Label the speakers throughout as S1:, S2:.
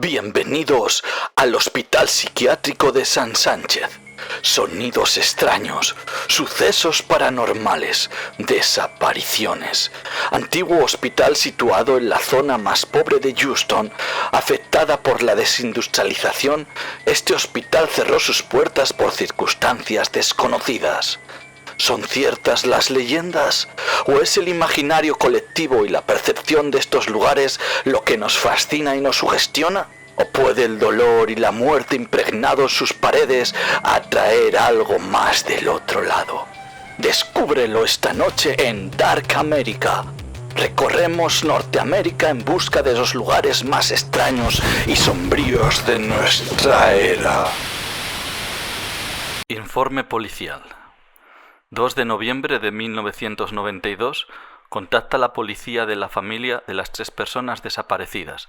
S1: Bienvenidos al Hospital Psiquiátrico de San Sánchez. Sonidos extraños, sucesos paranormales, desapariciones. Antiguo hospital situado en la zona más pobre de Houston, afectada por la desindustrialización, este hospital cerró sus puertas por circunstancias desconocidas. ¿Son ciertas las leyendas? ¿O es el imaginario colectivo y la percepción de estos lugares lo que nos fascina y nos sugestiona? ¿O puede el dolor y la muerte impregnados sus paredes atraer algo más del otro lado? Descúbrelo esta noche en Dark America. Recorremos Norteamérica en busca de los lugares más extraños y sombríos de nuestra era. Informe policial. 2 de noviembre de 1992, contacta a la policía de la familia de las 3 personas desaparecidas.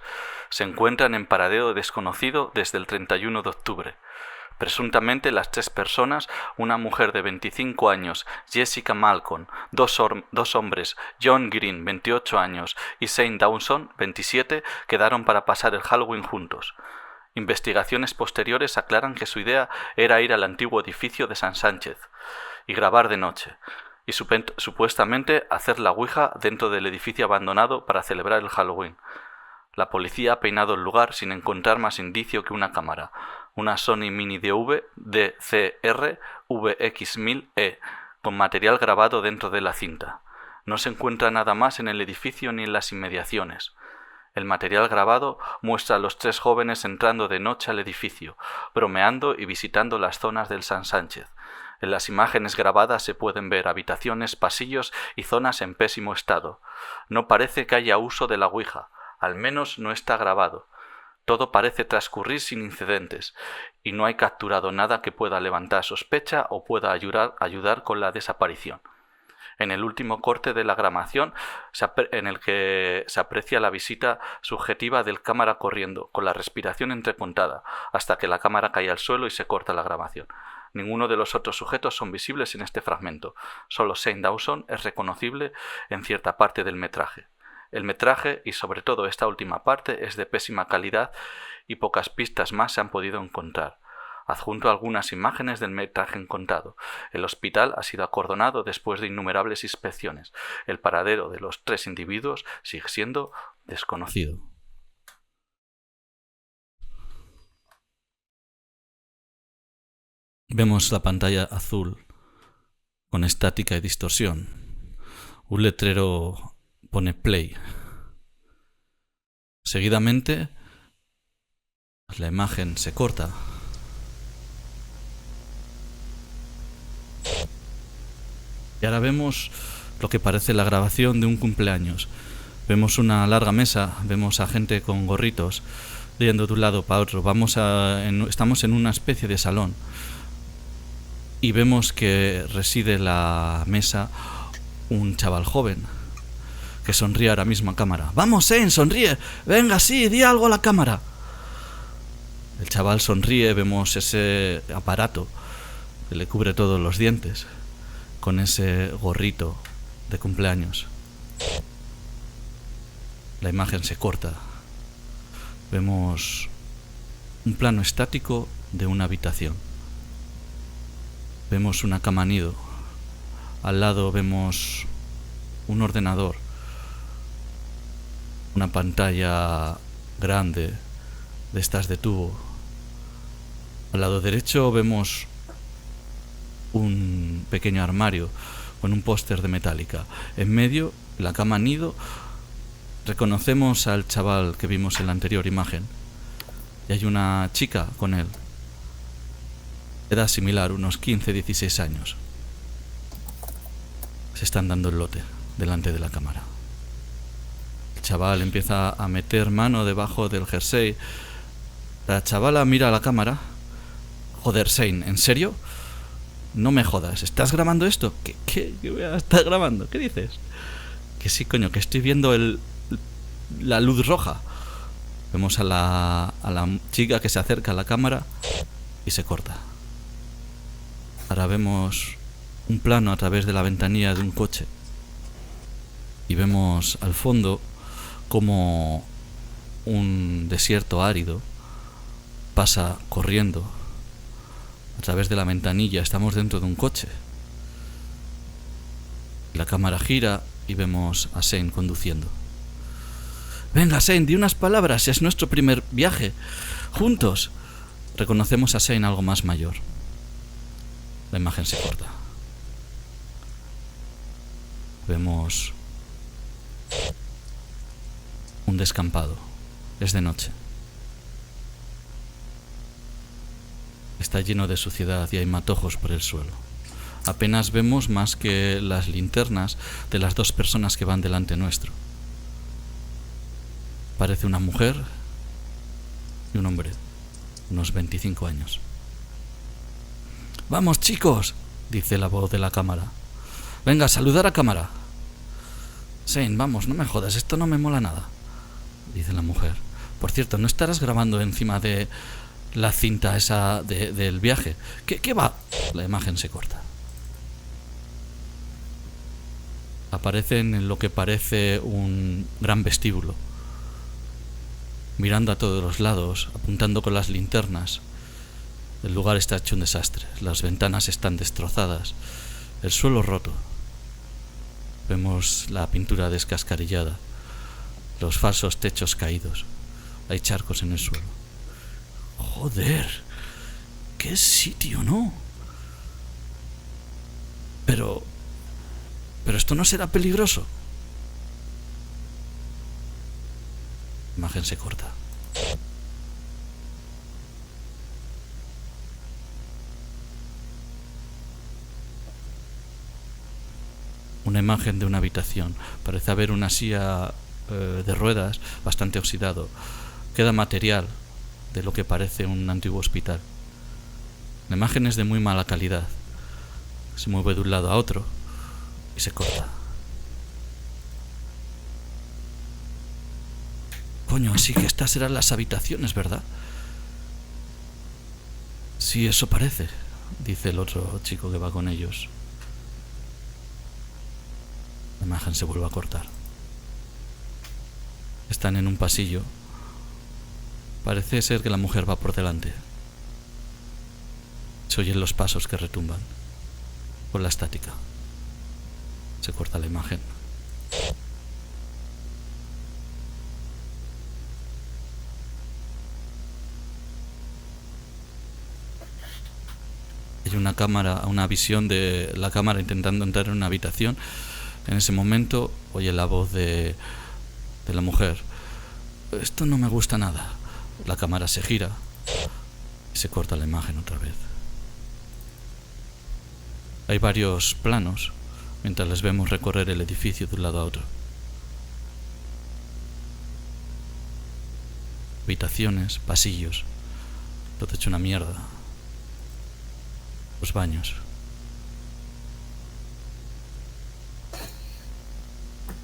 S1: Se encuentran en paradero desconocido desde el 31 de octubre. Presuntamente las 3 personas, una mujer de 25 años, Jessica Malcolm, dos hombres, John Green, 28 años, y Shane Dawson, 27, quedaron para pasar el Halloween juntos. Investigaciones posteriores aclaran que su idea era ir al antiguo edificio de San Sánchez y grabar de noche, y supuestamente hacer la ouija dentro del edificio abandonado para celebrar el Halloween. La policía ha peinado el lugar sin encontrar más indicio que una cámara, una Sony Mini DV DCR VX1000E, con material grabado dentro de la cinta. No se encuentra nada más en el edificio ni en las inmediaciones. El material grabado muestra a los 3 jóvenes entrando de noche al edificio, bromeando y visitando las zonas del San Sánchez. En las imágenes grabadas se pueden ver habitaciones, pasillos y zonas en pésimo estado. No parece que haya uso de la ouija, al menos no está grabado. Todo parece transcurrir sin incidentes, y no hay capturado nada que pueda levantar sospecha o pueda ayudar con la desaparición. En el último corte de la grabación, en el que se aprecia la visita subjetiva del cámara corriendo, con la respiración entrecontada, hasta que la cámara cae al suelo y se corta la grabación. Ninguno de los otros sujetos son visibles en este fragmento. Solo Shane Dawson es reconocible en cierta parte del metraje. El metraje, y sobre todo esta última parte, es de pésima calidad y pocas pistas más se han podido encontrar. Adjunto algunas imágenes del metraje encontrado. El hospital ha sido acordonado después de innumerables inspecciones. El paradero de los 3 individuos sigue siendo desconocido. Vemos la pantalla azul con estática y distorsión. Un letrero pone play. Seguidamente la imagen se corta. Y ahora vemos lo que parece la grabación de un cumpleaños. Vemos una larga mesa, vemos a gente con gorritos yendo de un lado para otro. Estamos en una especie de salón. Y vemos que reside en la mesa un chaval joven que sonríe ahora mismo a cámara. ¡Vamos, Shane, sonríe! ¡Venga, sí, di algo a la cámara! El chaval sonríe, vemos ese aparato que le cubre todos los dientes con ese gorrito de cumpleaños. La imagen se corta. Vemos un plano estático de una habitación. Vemos una cama nido. Al lado vemos un ordenador, una pantalla grande de estas de tubo. Al lado derecho vemos un pequeño armario con un póster de Metallica. En medio, la cama nido, reconocemos al chaval que vimos en la anterior imagen. Y hay una chica con él. Edad similar, unos 15-16 años. Se están dando el lote delante de la cámara. El chaval empieza a meter mano debajo del jersey. La chavala mira a la cámara. Joder, Shane, ¿en serio? No me jodas, ¿estás grabando esto? ¿Qué voy a estar grabando? ¿Qué dices? Que sí, coño, que estoy viendo la luz roja. Vemos a la chica que se acerca a la cámara y se corta. Ahora vemos un plano a través de la ventanilla de un coche y vemos al fondo como un desierto árido, pasa corriendo a través de la ventanilla. Estamos dentro de un coche. La cámara gira y vemos a Shane conduciendo. Venga, Shane, di unas palabras, es nuestro primer viaje. Juntos. Reconocemos a Shane algo más mayor. La imagen se corta. Vemos un descampado. Es de noche. Está lleno de suciedad y hay matojos por el suelo. Apenas vemos más que las linternas de las dos personas que van delante nuestro. Parece una mujer y un hombre, unos 25 años. «Vamos, chicos», dice la voz de la cámara. «Venga, saludar a cámara». «Shane, vamos, no me jodas, esto no me mola nada», dice la mujer. «Por cierto, ¿no estarás grabando encima de la cinta esa del viaje? ¿Qué va?» La imagen se corta. Aparecen en lo que parece un gran vestíbulo, mirando a todos los lados, apuntando con las linternas. El lugar está hecho un desastre. Las ventanas están destrozadas, el suelo roto. Vemos la pintura descascarillada, los falsos techos caídos. Hay charcos en el suelo. Joder, qué sitio, ¿no? Pero esto no será peligroso. La imagen se corta. Una imagen de una habitación. Parece haber una silla de ruedas bastante oxidado. Queda material de lo que parece un antiguo hospital. La imagen es de muy mala calidad. Se mueve de un lado a otro y se corta. Coño, así que estas eran las habitaciones, ¿verdad? Sí, eso parece, dice el otro chico que va con ellos. La imagen se vuelve a cortar. Están en un pasillo. Parece ser que la mujer va por delante. Se oyen los pasos que retumban con la estática. Se corta la imagen. Hay una visión de la cámara intentando entrar en una habitación. En ese momento oye la voz de la mujer. Esto no me gusta nada. La cámara se gira y se corta la imagen otra vez. Hay varios planos mientras les vemos recorrer el edificio de un lado a otro. Habitaciones, pasillos, todo hecho una mierda. Los baños.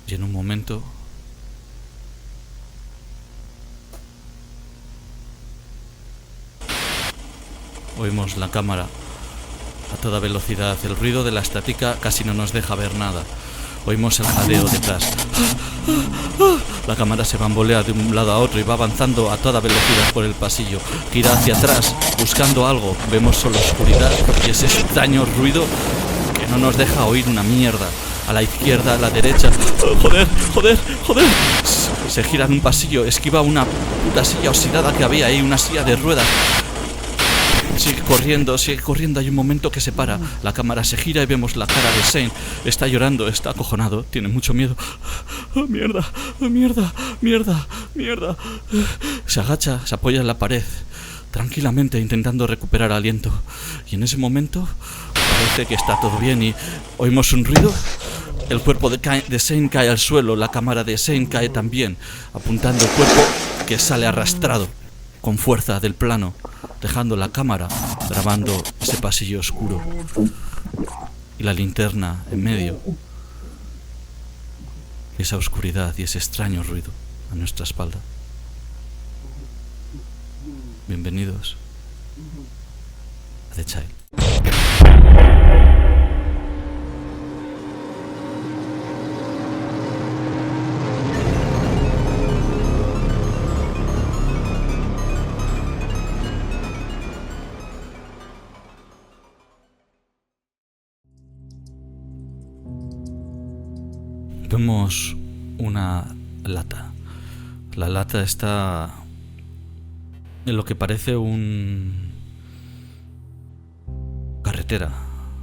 S1: Y en un momento oímos la cámara a toda velocidad. El ruido de la estática casi no nos deja ver nada. Oímos el jadeo detrás. La cámara se bambolea de un lado a otro y va avanzando a toda velocidad por el pasillo. Gira hacia atrás buscando algo. Vemos solo oscuridad y ese extraño ruido que no nos deja oír una mierda. A la izquierda, a la derecha. ¡Joder! Se gira en un pasillo, esquiva una puta silla oxidada que había ahí, una silla de ruedas. Sigue corriendo, hay un momento que se para. La cámara se gira y vemos la cara de Shane. Está llorando, está acojonado, tiene mucho miedo. ¡Oh, mierda! Se agacha, se apoya en la pared, tranquilamente intentando recuperar aliento. Y en ese momento parece que está todo bien y oímos un ruido. El cuerpo de Shane cae al suelo, la cámara de Shane cae también, apuntando el cuerpo que sale arrastrado con fuerza del plano, dejando la cámara grabando ese pasillo oscuro y la linterna en medio. Esa oscuridad y ese extraño ruido a nuestra espalda. Bienvenidos a The Child. Vemos una lata. La lata está en lo que parece un carretera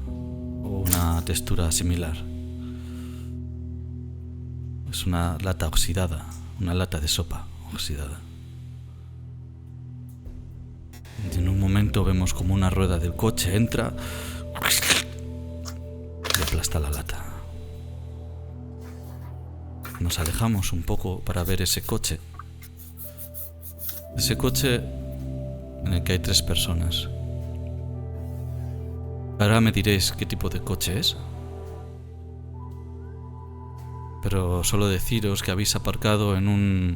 S1: o una textura similar. Es una lata oxidada, una lata de sopa oxidada. En un momento vemos como una rueda del coche entra y aplasta la lata. Nos alejamos un poco para ver ese coche. Ese coche en el que hay 3 personas. Ahora me diréis qué tipo de coche es. Pero solo deciros que habéis aparcado en un...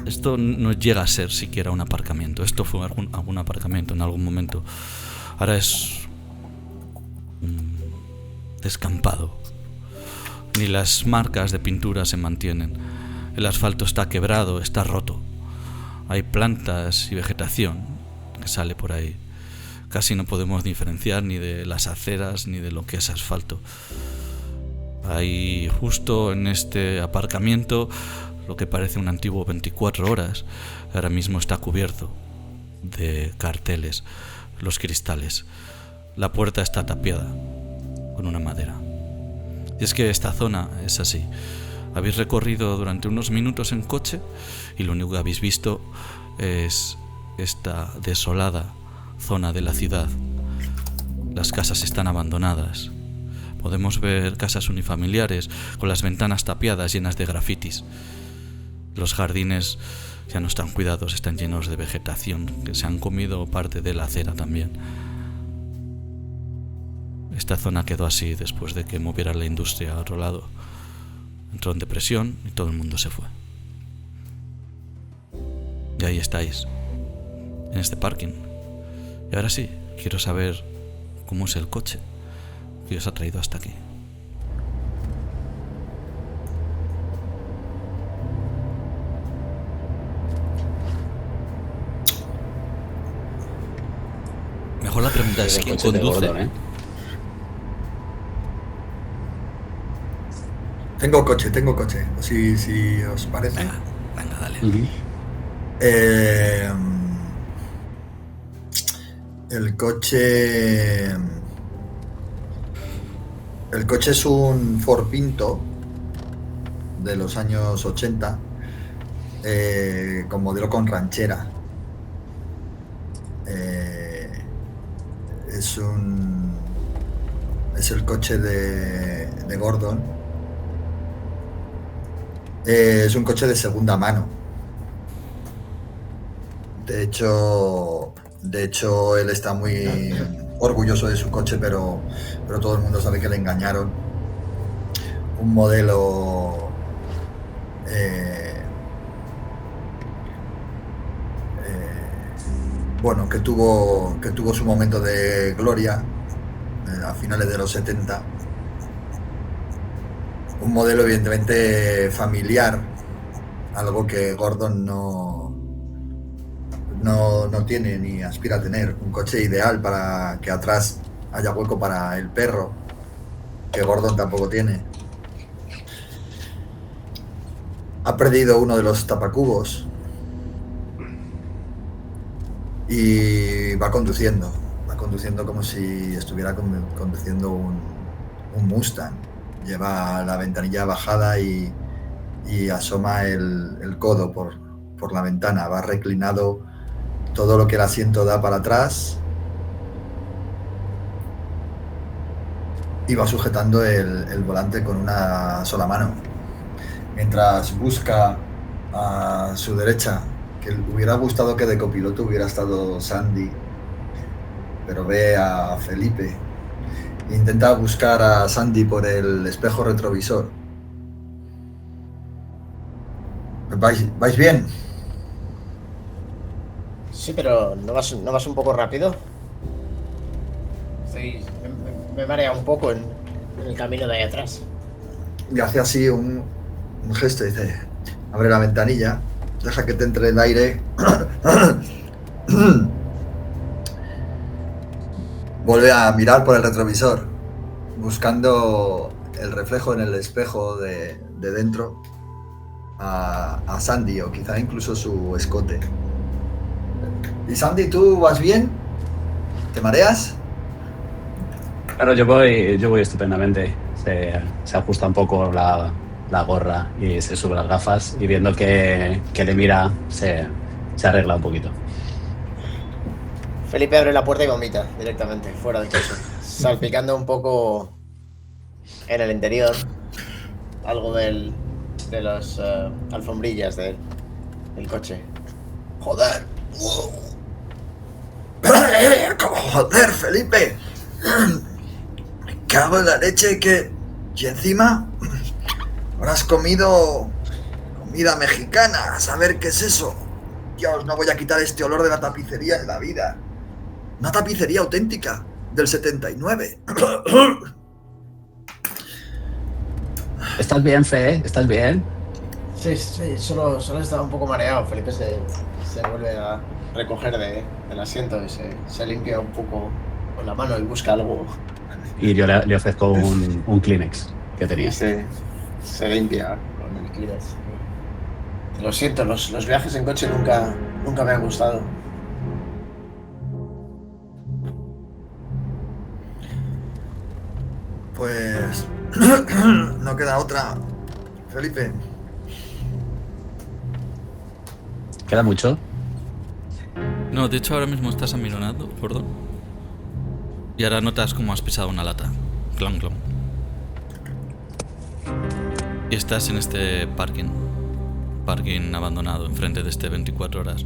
S1: Esto no llega a ser siquiera un aparcamiento. Esto fue algún aparcamiento en algún momento. Ahora es un descampado. Ni las marcas de pintura se mantienen. El asfalto está quebrado, está roto. Hay plantas y vegetación que sale por ahí. Casi no podemos diferenciar ni de las aceras ni de lo que es asfalto. Hay justo en este aparcamiento lo que parece un antiguo 24 horas. Ahora mismo está cubierto de carteles, los cristales. La puerta está tapiada con una madera. Y es que esta zona es así. Habéis recorrido durante unos minutos en coche y lo único que habéis visto es esta desolada zona de la ciudad. Las casas están abandonadas. Podemos ver casas unifamiliares con las ventanas tapiadas llenas de grafitis. Los jardines ya no están cuidados, están llenos de vegetación que se han comido parte de la acera también. Esta zona quedó así después de que moviera la industria a otro lado. Entró en depresión y todo el mundo se fue. Y ahí estáis, en este parking. Y ahora sí, quiero saber cómo es el coche que os ha traído hasta aquí. Mejor la pregunta es ¿quién conduce?
S2: Gordon,
S3: Tengo coche, si os parece.
S1: Venga, dale.
S3: El coche es un Ford Pinto de los años 80, con modelo con ranchera. Es el coche de Gordon. Es un coche de segunda mano. De hecho, él está muy orgulloso de su coche, pero todo el mundo sabe que le engañaron. Un modelo bueno, que tuvo su momento de gloria a finales de los 70. Un modelo evidentemente familiar, algo que Gordon no tiene ni aspira a tener. Un coche ideal para que atrás haya hueco para el perro, que Gordon tampoco tiene. Ha perdido uno de los tapacubos y va conduciendo como si estuviera conduciendo un Mustang. Lleva la ventanilla bajada y asoma el codo por la ventana. Va reclinado, todo lo que el asiento da para atrás, y va sujetando el volante con una sola mano, mientras busca a su derecha, que le hubiera gustado que de copiloto hubiera estado Sandy, pero ve a Felipe. Intenta buscar a Sandy por el espejo retrovisor. ¿Vais bien?
S2: Sí, pero ¿no vas un poco rápido? Me marea un poco en el camino de ahí atrás.
S3: Y hace así un gesto, dice: abre la ventanilla, deja que te entre el aire. Vuelve a mirar por el retrovisor, buscando el reflejo en el espejo de dentro a Sandy, o quizá incluso su escote. ¿Y Sandy, tú vas bien? ¿Te mareas?
S4: Claro, yo voy estupendamente. Se ajusta un poco la gorra y se sube las gafas y viendo que le mira, se arregla un poquito.
S2: Felipe abre la puerta y vomita directamente, fuera del coche. Salpicando un poco en el interior. Algo de las alfombrillas del coche.
S3: ¡Joder! ¡Joder, Felipe! Me cago en la leche que... Y encima... Habrás comido... comida mexicana. A saber qué es eso. Dios, no voy a quitar este olor de la tapicería en la vida. Una tapicería auténtica. Del 79.
S4: ¿Estás bien, Fe? ¿Estás bien?
S2: Sí, solo estaba un poco mareado. Felipe se vuelve a recoger del asiento y se limpia un poco con la mano y busca algo.
S4: Y yo le ofrezco un Kleenex que tenía.
S2: Y se limpia con el Kleenex. Lo siento, los viajes en coche nunca me han gustado.
S3: Pues... no queda otra. Felipe.
S4: ¿Queda mucho?
S1: No, de hecho ahora mismo estás amironando, Gordon. Y ahora notas como has pisado una lata. Clon, clon. Y estás en este parking. Parking abandonado enfrente de este 24 horas.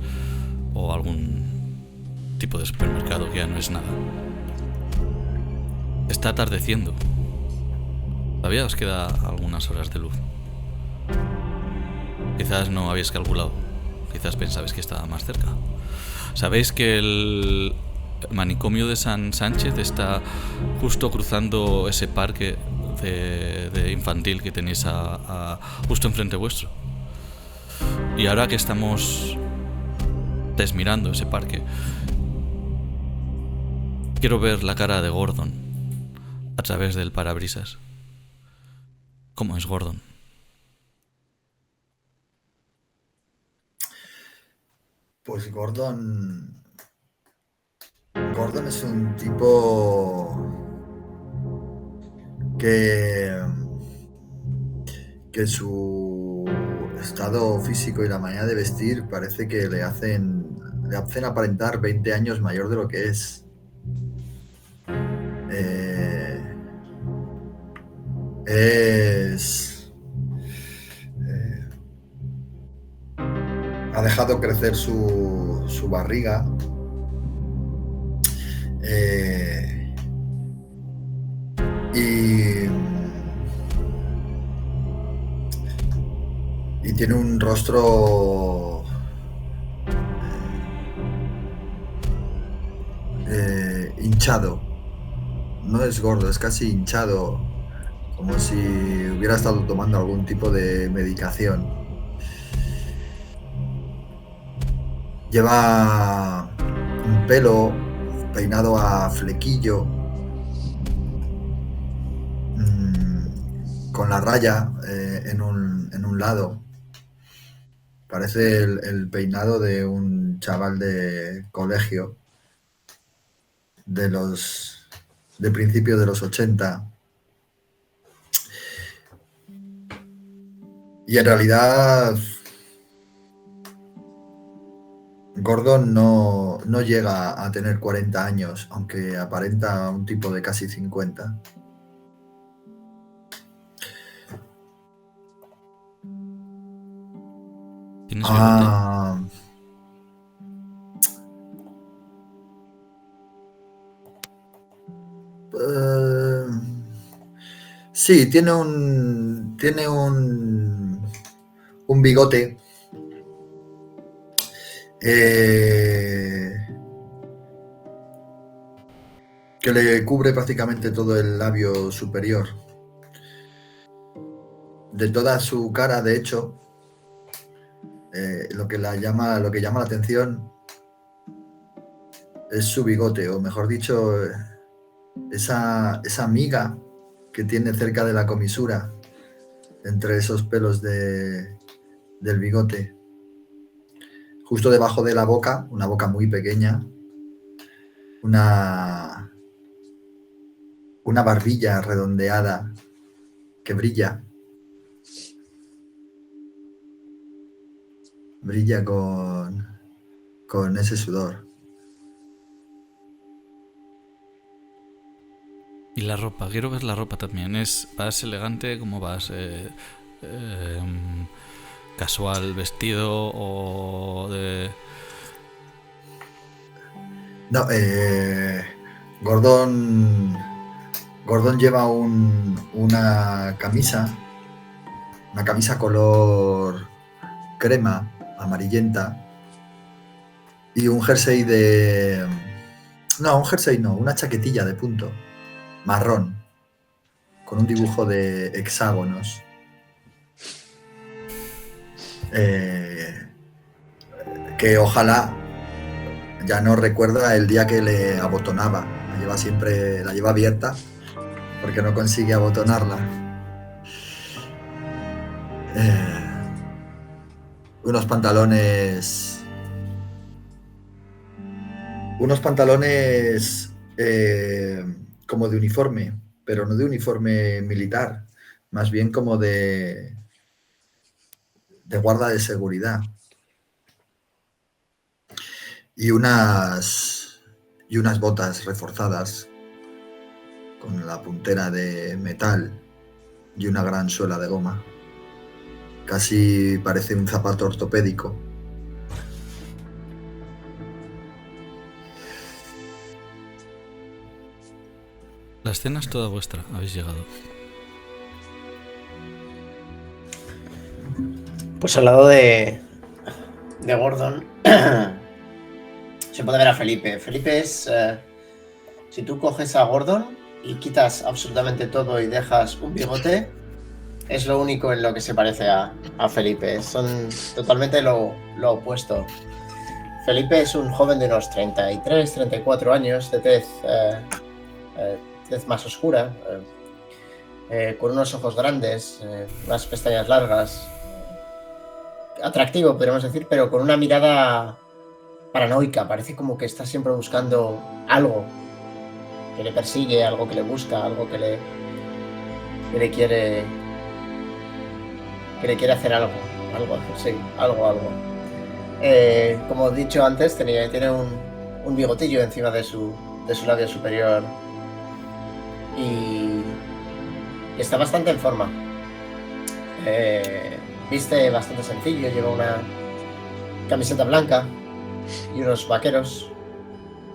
S1: O algún tipo de supermercado que ya no es nada. Está atardeciendo. Todavía os queda algunas horas de luz. Quizás no habéis calculado. Quizás pensabais que estaba más cerca. Sabéis que el manicomio de San Sánchez está justo cruzando ese parque de infantil que tenéis justo enfrente vuestro. Y ahora que estamos desmirando ese parque, quiero ver la cara de Gordon a través del parabrisas. ¿Cómo es Gordon?
S3: Pues Gordon es un tipo que su estado físico y la manera de vestir parece que le hacen aparentar 20 años mayor de lo que es. Ha dejado crecer su barriga. Y tiene un rostro hinchado. No es gordo, es casi hinchado, como si hubiera estado tomando algún tipo de medicación. Lleva un pelo peinado a flequillo, con la raya en un lado. Parece el peinado de un chaval de colegio de principios de los 80. Y en realidad Gordon no llega a tener 40 años, aunque aparenta un tipo de casi 50.
S1: ¿Tienes bigote?
S3: Sí, tiene un bigote que le cubre prácticamente todo el labio superior. De toda su cara, de hecho, lo que llama la atención es su bigote, o mejor dicho, esa miga que tiene cerca de la comisura, entre esos pelos del bigote. Justo debajo de la boca, una boca muy pequeña, una barbilla redondeada que brilla con ese sudor.
S1: Y la ropa, quiero ver la ropa también. ¿Vas elegante? ¿Cómo vas? ¿Casual vestido o de...?
S3: No, Gordon lleva una camisa color crema, amarillenta, y un jersey una chaquetilla de punto, marrón, con un dibujo de hexágonos. Que ojalá ya no recuerda el día que le abotonaba. La lleva abierta porque no consigue abotonarla. Unos pantalones como de uniforme, pero no de uniforme militar, más bien como de guarda de seguridad. Y unas botas reforzadas con la puntera de metal y una gran suela de goma. Casi parece un zapato ortopédico.
S1: La escena es toda vuestra, habéis llegado.
S2: Pues al lado de Gordon se puede ver a Felipe. Felipe es... si tú coges a Gordon y quitas absolutamente todo y dejas un bigote, es lo único en lo que se parece a Felipe. Son totalmente lo opuesto. Felipe es un joven de unos 33, 34 años, de tez más oscura, con unos ojos grandes, unas pestañas largas, atractivo, podríamos decir, pero con una mirada paranoica. Parece como que está siempre buscando algo que le persigue, algo que le busca, algo que le quiere hacer algo, sí, algo. Como he dicho antes, tiene un bigotillo encima de su labio superior y está bastante en forma. Viste bastante sencillo, lleva una camiseta blanca y unos vaqueros,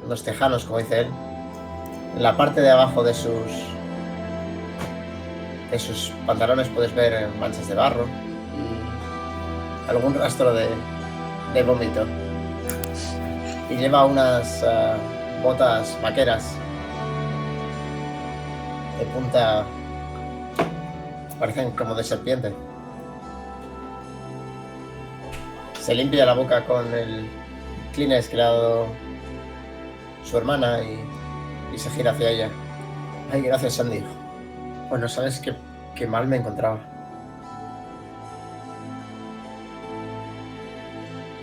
S2: unos tejanos, como dice él. En la parte de abajo de sus pantalones puedes ver manchas de barro y algún rastro de vómito. Y lleva unas botas vaqueras de punta, parecen como de serpiente. Se limpia la boca con el Kleenex que le ha dado su hermana y se gira hacia ella. Ay, gracias, Sandy. Bueno, sabes qué mal me encontraba.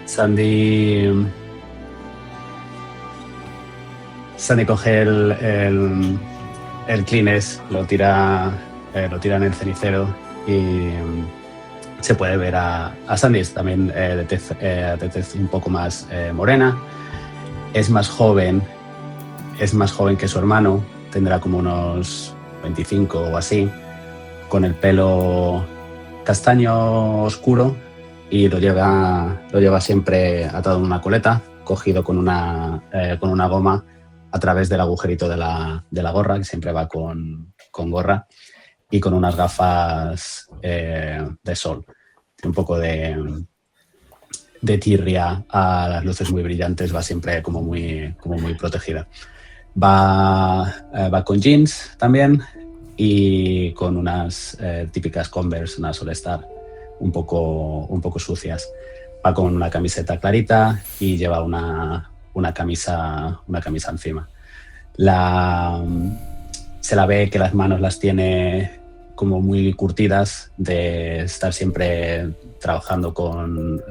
S4: Sandy coge el Kleenex, lo tira en el cenicero y se puede ver a Sandy también de tez un poco más morena. Es más joven que su hermano, tendrá como unos 25 o así, con el pelo castaño oscuro y lo lleva siempre atado en una coleta, cogido con una goma a través del agujerito de la gorra, que siempre va con gorra, y con unas gafas de sol. Tiene un poco de tirria a las luces muy brillantes, va siempre como muy protegida. Va con jeans también y con unas típicas Converse, unas All Star un poco sucias. Va con una camiseta clarita y lleva una camisa encima. Se la ve que las manos las tiene como muy curtidas de estar siempre trabajando con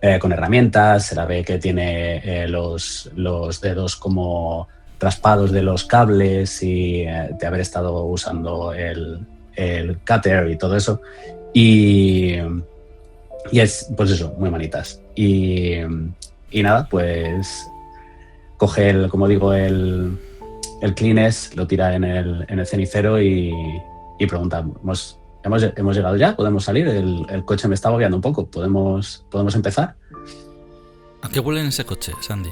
S4: herramientas. Se la ve que tiene los dedos como raspados de los cables y de haber estado usando el cutter y todo eso. Y es, pues eso, muy manitas. Y nada, pues coge como digo, el Kleenex, lo tira en el cenicero y pregunta, ¿hemos llegado ya? ¿Podemos salir? El coche me está agobiando un poco. ¿Podemos empezar?
S1: ¿A qué huele en ese coche, Sandy?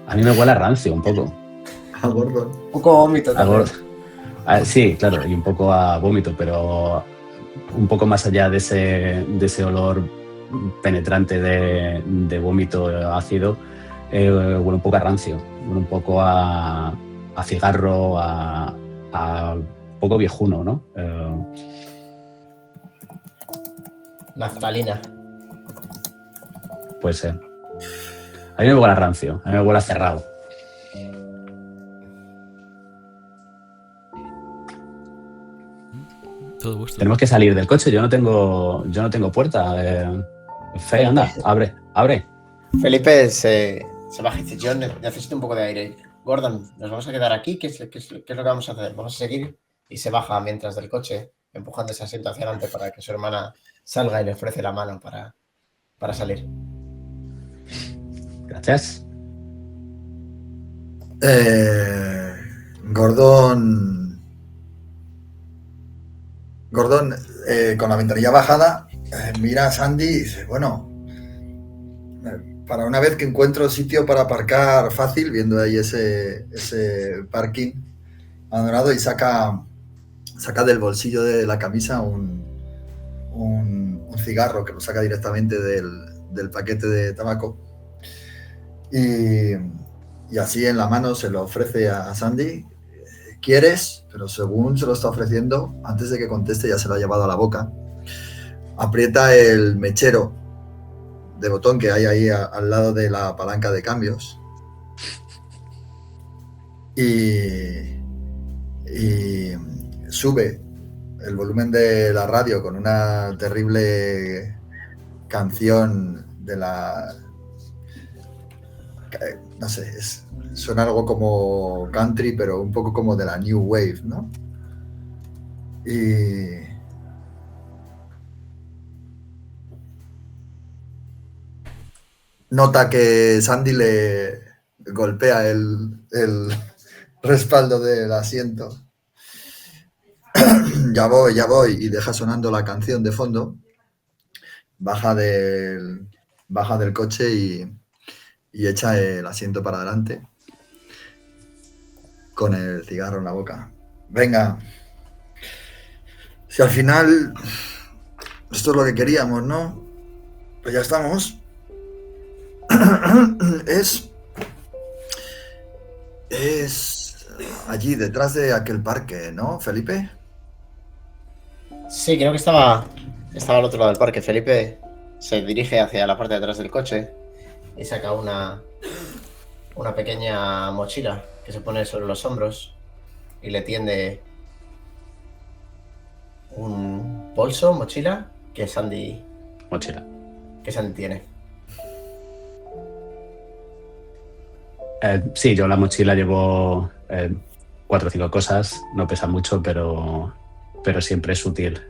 S4: A mí me huele a rancio un poco.
S3: A Gordon.
S2: Un poco vómito también.
S4: Sí, claro, y un poco a vómito, pero un poco más allá de ese olor penetrante de vómito ácido, huele un poco a rancio, huele un poco a cigarro, a poco viejuno, ¿no?
S2: Naftalina.
S4: Puede ser. A mí me huele a rancio, a mí me huele a cerrado.
S1: Todo vuestro.
S4: Tenemos que salir del coche, yo no tengo puerta. Fe, anda, abre.
S2: Felipe se baja y dice, yo necesito un poco de aire. Gordon, ¿nos vamos a quedar aquí? ¿Qué es lo que vamos a hacer? ¿Vamos a seguir? Y se baja mientras del coche, empujando ese asiento hacia adelante para que su hermana salga y le ofrece la mano para salir.
S4: Gracias.
S3: Gordon, con la ventanilla bajada, mira a Sandy y dice, bueno, para una vez que encuentro sitio para aparcar fácil, viendo ahí ese parking abandonado, y saca del bolsillo de la camisa un cigarro que lo saca directamente del paquete de tabaco, y así en la mano se lo ofrece a Sandy. ¿Quieres? Pero según se lo está ofreciendo, antes de que conteste ya se lo ha llevado a la boca. Aprieta el mechero de botón que hay ahí al lado de la palanca de cambios y sube el volumen de la radio con una terrible canción de la... no sé, suena algo como country, pero un poco como de la New Wave, ¿no? Y nota que Sandy le golpea el respaldo del asiento. Ya voy, y deja sonando la canción de fondo. Baja del coche y echa el asiento para adelante con el cigarro en la boca. Venga, si al final esto es lo que queríamos, ¿no? Pues ya estamos. Es allí detrás de aquel parque, ¿no, Felipe?
S2: Sí, creo que estaba al otro lado del parque. Felipe se dirige hacia la parte de atrás del coche y saca una pequeña mochila que se pone sobre los hombros y le tiende un bolso, mochila, que Sandy tiene.
S4: Sí, yo en la mochila llevo 4 o 5 cosas, no pesa mucho, pero siempre es útil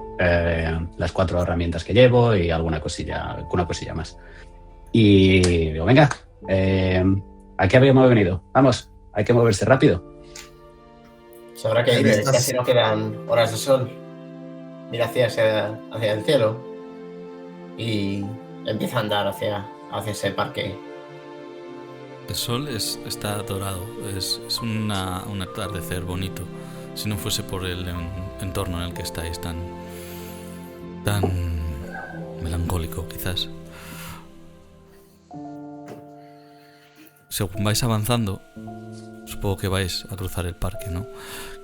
S4: las 4 herramientas que llevo y una cosilla más. Y digo, venga, ¿a qué habíamos venido? Vamos, hay que moverse rápido.
S2: Sabrá que ir, casi no quedan horas de sol. Mira hacia el cielo y empieza a andar hacia ese parque.
S1: El sol está dorado, es un atardecer bonito, si no fuese por el entorno en el que estáis tan melancólico, quizás. Según vais avanzando, supongo que vais a cruzar el parque, ¿no?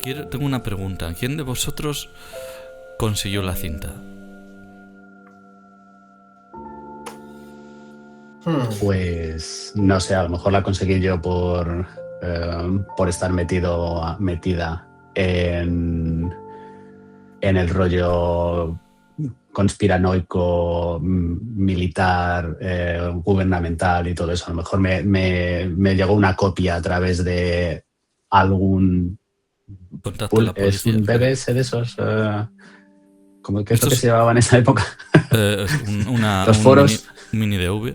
S1: Tengo una pregunta. ¿Quién de vosotros consiguió la cinta?
S4: Pues no sé, a lo mejor la conseguí yo por por estar metida en el rollo conspiranoico, militar, gubernamental y todo eso. A lo mejor me llegó una copia a través de algún...
S1: Contacto a la
S4: ¿Es
S1: policía.
S4: un BBS de esos? ¿Cómo que esto que se llevaba en esa época? Los foros.
S1: Mini DV.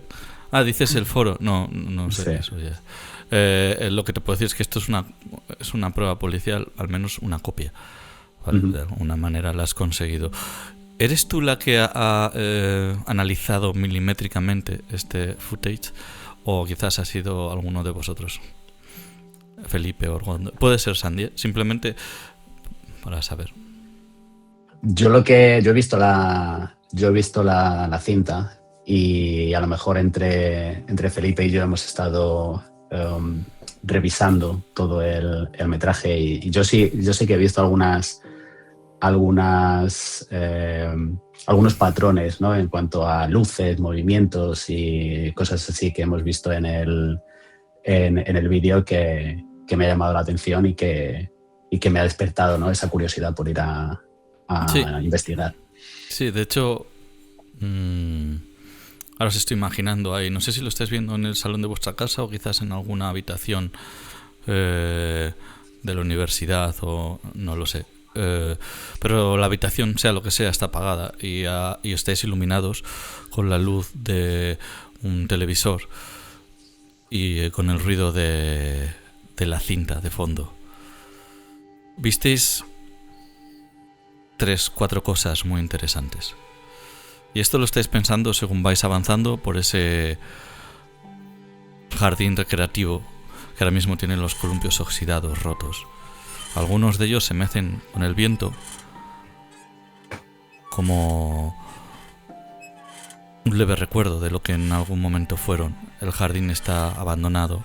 S1: Ah, dices el foro. No sé
S4: Sí.
S1: eso ya. Lo que te puedo decir es que esto es una prueba policial, al menos una copia. ¿Vale?
S4: Ujú.
S1: De alguna manera la has conseguido. ¿Eres tú la que ha analizado milimétricamente este footage? ¿O quizás ha sido alguno de vosotros? Felipe o Orgondo. Puede ser Sandy, simplemente para saber.
S4: Yo he visto la cinta y a lo mejor entre Felipe y yo hemos estado revisando todo el metraje y yo sí que he visto algunos patrones, ¿no? En cuanto a luces, movimientos y cosas así que hemos visto en el vídeo que me ha llamado la atención y que me ha despertado, ¿no? Esa curiosidad por ir a
S1: Sí.
S4: investigar.
S1: Sí, de hecho, ahora os estoy imaginando ahí. No sé si lo estáis viendo en el salón de vuestra casa o quizás en alguna habitación de la universidad o no lo sé. Pero la habitación, sea lo que sea, está apagada y estáis iluminados con la luz de un televisor y con el ruido de la cinta de fondo. Visteis 3-4 cosas muy interesantes. Y esto lo estáis pensando según vais avanzando por ese jardín recreativo que ahora mismo tiene los columpios oxidados rotos. Algunos de ellos se mecen con el viento como un leve recuerdo de lo que en algún momento fueron. El jardín está abandonado,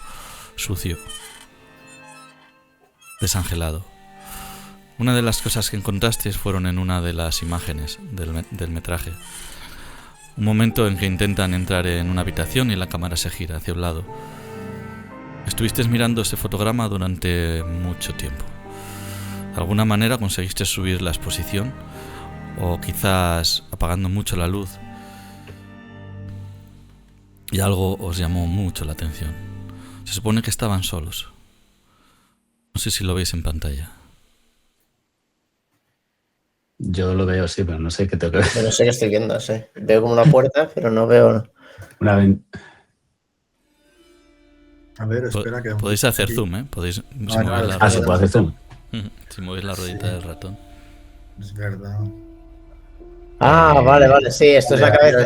S1: sucio, desangelado. Una de las cosas que encontrasteis fueron en una de las imágenes del metraje. Un momento en que intentan entrar en una habitación y la cámara se gira hacia un lado. Estuvisteis mirando ese fotograma durante mucho tiempo. De alguna manera conseguiste subir la exposición, o quizás apagando mucho la luz, y algo os llamó mucho la atención. Se supone que estaban solos. No sé si lo veis en pantalla.
S4: Yo lo veo, sí, pero no sé qué tengo que ver.
S2: Yo no sé qué estoy viendo, sí. Veo como una puerta, pero no veo.
S3: A ver, espera que...
S1: Podéis hacer
S3: aquí.
S1: zoom, ¿eh? Podéis, si
S3: claro,
S1: movéis la
S3: ah,
S4: ¿se
S1: ruedita.
S4: puede hacer zoom?
S1: Si movéis la ruedita del ratón.
S3: Es verdad.
S2: Ah, vale, sí, esto es la
S3: Ahí
S2: cabeza.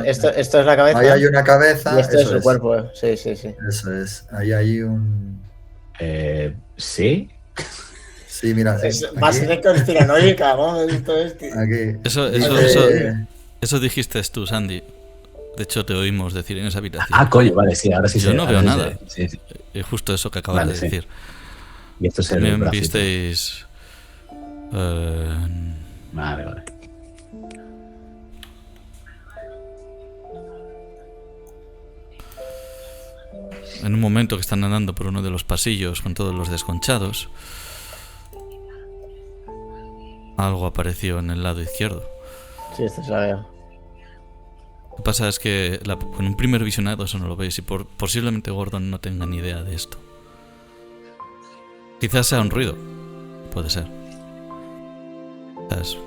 S3: hay-
S2: Esto es la cabeza.
S3: Ahí hay una cabeza.
S2: Y esto es
S3: eso
S2: el cuerpo. Sí.
S3: Eso es. Ahí hay un...
S4: Sí.
S3: Sí, mira.
S2: Es
S3: aquí,
S2: más de conspiranoica, ¿no? Esto es que-
S3: aquí.
S1: Eso,
S3: Dice-
S1: eso dijiste tú, Sandy. De hecho, te oímos decir en esa habitación.
S4: Ah, coño, vale, sí, ahora sí
S1: Yo
S4: sé,
S1: no
S4: ahora
S1: veo
S4: sí
S1: nada.
S4: sé, sí.
S1: Y justo eso que acabas
S4: Vale,
S1: de
S4: sí.
S1: decir.
S4: Y esto es el
S1: También
S4: bracito.
S1: visteis...
S4: Vale.
S1: en un momento que están andando por uno de los pasillos con todos los desconchados, algo apareció en el lado izquierdo.
S2: Sí, esto es la veo.
S1: Lo que pasa es que con un primer visionado eso no lo veis y posiblemente Gordon no tenga ni idea de esto. Quizás sea un ruido, puede ser. Quizás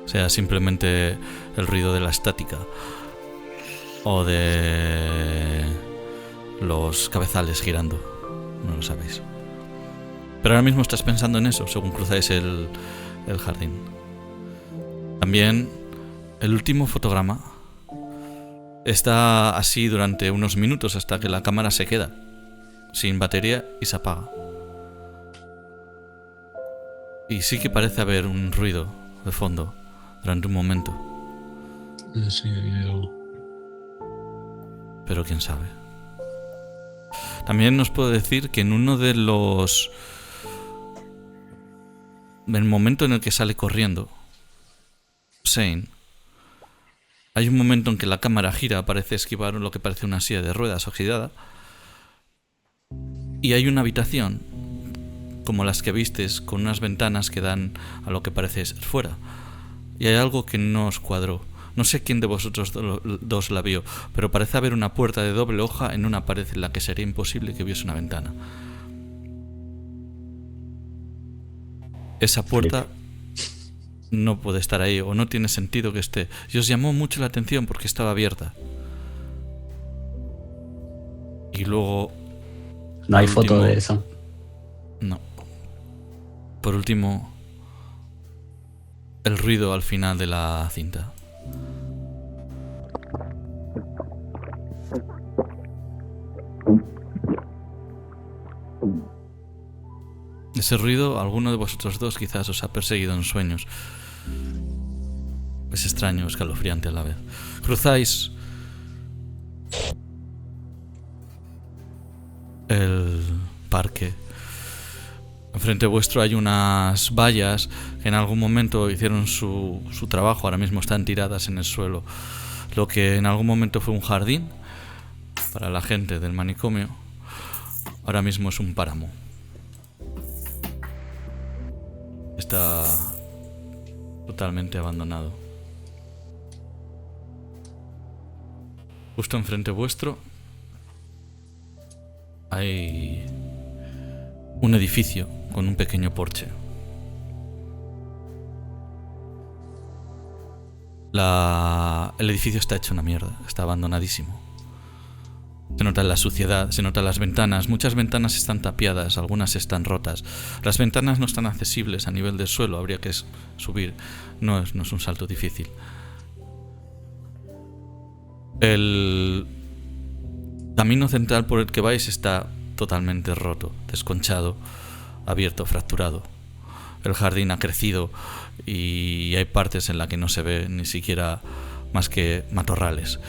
S1: sea simplemente el ruido de la estática o de los cabezales girando, no lo sabéis. Pero ahora mismo estás pensando en eso según cruzáis el jardín. También el último fotograma está así durante unos minutos hasta que la cámara se queda sin batería y se apaga. Y sí que parece haber un ruido de fondo durante un momento.
S5: Sí, yo...
S1: Pero quién sabe. También os puedo decir que en uno de los... el momento en el que sale corriendo Shane, hay un momento en que la cámara gira, parece esquivar lo que parece una silla de ruedas oxidada, Y hay una habitación, como las que vistes, con unas ventanas que dan a lo que parece ser fuera. Y hay algo que no os cuadró. No sé quién de vosotros dos la vio, pero parece haber una puerta de doble hoja en una pared en la que sería imposible que hubiese una ventana. Esa puerta no puede estar ahí, o no tiene sentido que esté. Y os llamó mucho la atención porque estaba abierta. Y luego...
S4: No hay foto de eso.
S1: No. Por último, el ruido al final de la cinta. Ese ruido, alguno de vosotros dos quizás os ha perseguido en sueños. Es extraño, escalofriante a la vez. Cruzáis el parque. Enfrente vuestro hay unas vallas que en algún momento hicieron su trabajo. Ahora mismo están tiradas en el suelo. Lo que en algún momento fue un jardín para la gente del manicomio, ahora mismo es un páramo. Está totalmente abandonado. Justo enfrente vuestro hay un edificio con un pequeño porche. El edificio está hecho una mierda, está abandonadísimo. Se nota la suciedad, se notan las ventanas. Muchas ventanas están tapiadas, algunas están rotas. Las ventanas no están accesibles a nivel del suelo, habría que subir. No es un salto difícil. El camino central por el que vais está totalmente roto, desconchado, abierto, fracturado. El jardín ha crecido y hay partes en las que no se ve ni siquiera más que matorrales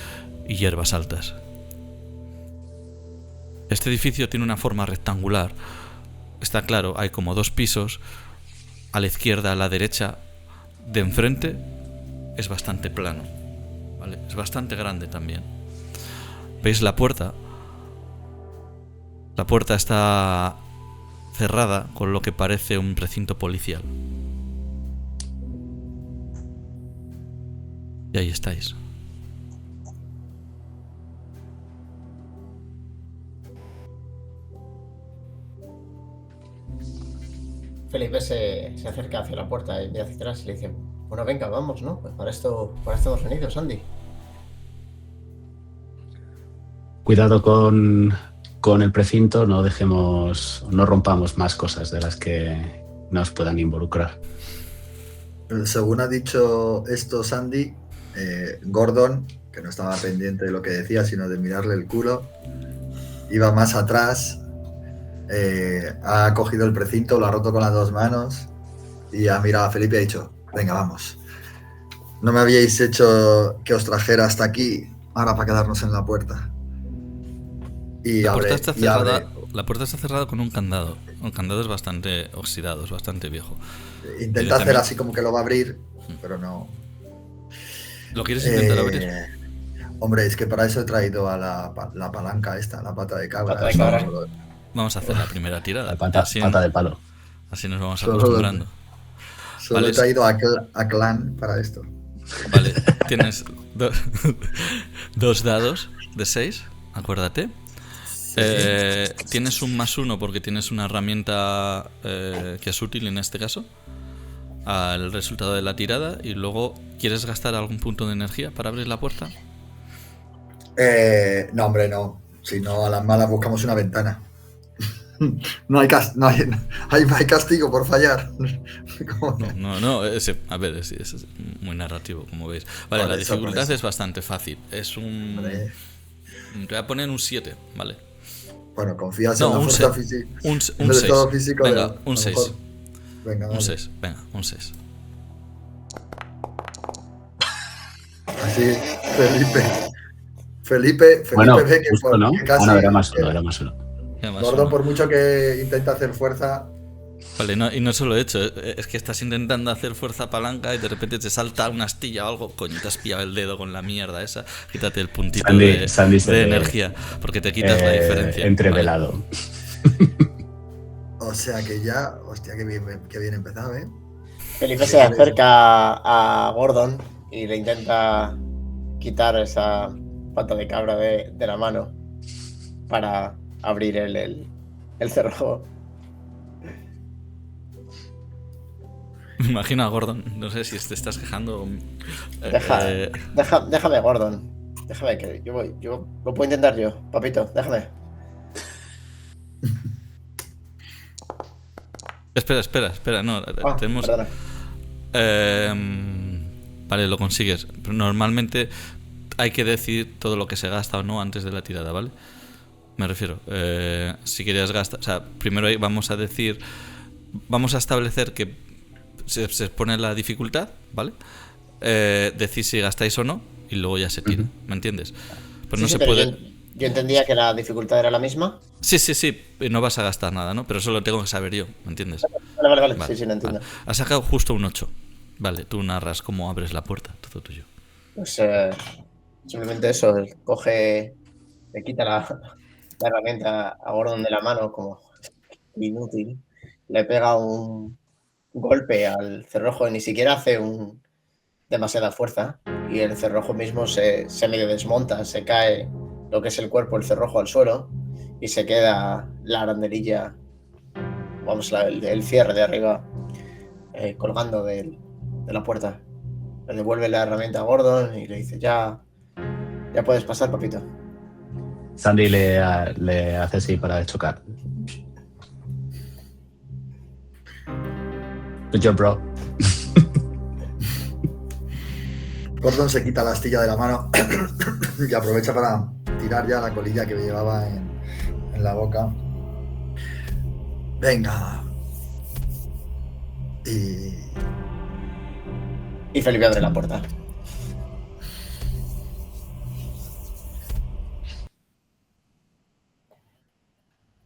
S1: y hierbas altas. Este edificio tiene una forma rectangular. Está claro, hay como 2 pisos. A la izquierda, a la derecha, de enfrente, es bastante plano, ¿vale? Es bastante grande también. ¿Veis la puerta? La puerta está cerrada con lo que parece un recinto policial. Y ahí estáis.
S2: Felipe se acerca hacia la puerta y mira hacia atrás y le dice: bueno, venga, vamos, ¿no? Pues para esto hemos venido, Sandy.
S4: Cuidado con el precinto, no rompamos más cosas de las que nos puedan involucrar.
S3: Según ha dicho esto Sandy, Gordon, que no estaba pendiente de lo que decía, sino de mirarle el culo, iba más atrás, ha cogido el precinto, lo ha roto con las 2 manos y ha mirado a Felipe y ha dicho: venga, vamos. No me habíais hecho que os trajera hasta aquí, ahora para quedarnos en la puerta. Y
S1: la
S3: abre,
S1: puerta está cerrada.
S3: abre.
S1: La puerta está cerrada con un candado. El candado es bastante oxidado, es bastante viejo.
S3: Intenta hacer así como que lo va a abrir, pero no.
S1: ¿Lo quieres intentar abrir?
S3: Hombre, es que para eso he traído a la palanca esta, la pata de cabra.
S2: Pata de cabra.
S1: Vamos a hacer la primera tirada.
S4: La pata de palo.
S1: Así nos vamos
S3: Solo-
S1: acostumbrando.
S3: Solo
S1: Vale.
S3: he traído a Clan para esto.
S1: Vale, tienes 2 dados de 6, acuérdate. Tienes un +1 porque tienes una herramienta que es útil en este caso al resultado de la tirada. Y luego, ¿quieres gastar algún punto de energía para abrir la puerta?
S3: No, hombre, no. Si no, a las malas buscamos una ventana. No hay castigo por fallar. ¿Cómo?
S1: No, a ver, es muy narrativo, como veis. Vale, la dificultad es bastante fácil. Es un...
S3: Vale.
S1: Te voy a poner un 7, ¿vale?
S3: Bueno, confías
S1: No,
S3: en la
S1: un
S3: fuerza
S1: 6.
S3: física.
S1: Un
S3: del
S1: 6.
S3: estado físico
S1: Venga,
S3: de-
S1: un
S3: a lo
S1: 6.
S3: mejor. Venga,
S1: Un
S3: vale.
S1: 6, venga, un 6.
S3: Así, Felipe
S4: Bueno,
S3: ve que,
S4: justo, ¿no?
S3: que casi.
S4: No, era +1, era +1.
S3: Gordon, por mucho que intenta hacer fuerza,
S1: Vale, y no solo he hecho, es que estás intentando hacer fuerza palanca y de repente te salta una astilla o algo. Coño, te has pillado el dedo con la mierda esa. Quítate el puntito
S4: Sandy se
S1: de
S4: ve,
S1: energía, porque te quitas la diferencia.
S4: Entrevelado.
S3: O sea que ya, hostia, que bien empezado, ¿eh?
S2: Felipe se acerca a Gordon y le intenta quitar esa pata de cabra de la mano para abrir el cerrojo.
S1: Me imagino a Gordon, no sé si te estás quejando.
S2: Déjame, Gordon. Déjame que yo lo puedo intentar yo, papito, déjame.
S1: Espera, no, tenemos...
S2: Perdona.
S1: Vale, lo consigues. Pero normalmente hay que decir todo lo que se gasta o no antes de la tirada, ¿vale? Me refiero, si querías gastar... O sea, primero vamos a decir... Vamos a establecer que se pone la dificultad, ¿vale? Decir si gastáis o no y luego ya se tira, ¿me entiendes? Pues
S2: Sí,
S1: no
S2: sí,
S1: se
S2: pero
S1: puede...
S2: yo entendía que la dificultad era la misma.
S1: Sí, no vas a gastar nada, ¿no? Pero eso lo tengo que saber yo, ¿me entiendes?
S2: Vale.
S1: Vale,
S2: Sí, lo entiendo.
S1: vale. Has sacado justo un 8. Vale, tú narras cómo abres la puerta, todo tuyo.
S2: Pues simplemente eso, le quita la herramienta a Gordon de la mano como inútil. Le pega un golpe al cerrojo y ni siquiera hace demasiada fuerza. Y el cerrojo mismo se medio desmonta, se cae lo que es el cuerpo, el cerrojo al suelo y se queda la arandelilla, vamos, el cierre de arriba colgando de la puerta. Le devuelve la herramienta a Gordon y le dice, ya puedes pasar, papito.
S4: Sandy le hace así para chocar. Good job, bro.
S3: Gordon se quita la astilla de la mano y aprovecha para tirar ya la colilla que llevaba en la boca. Venga.
S2: Y Felipe abre la puerta.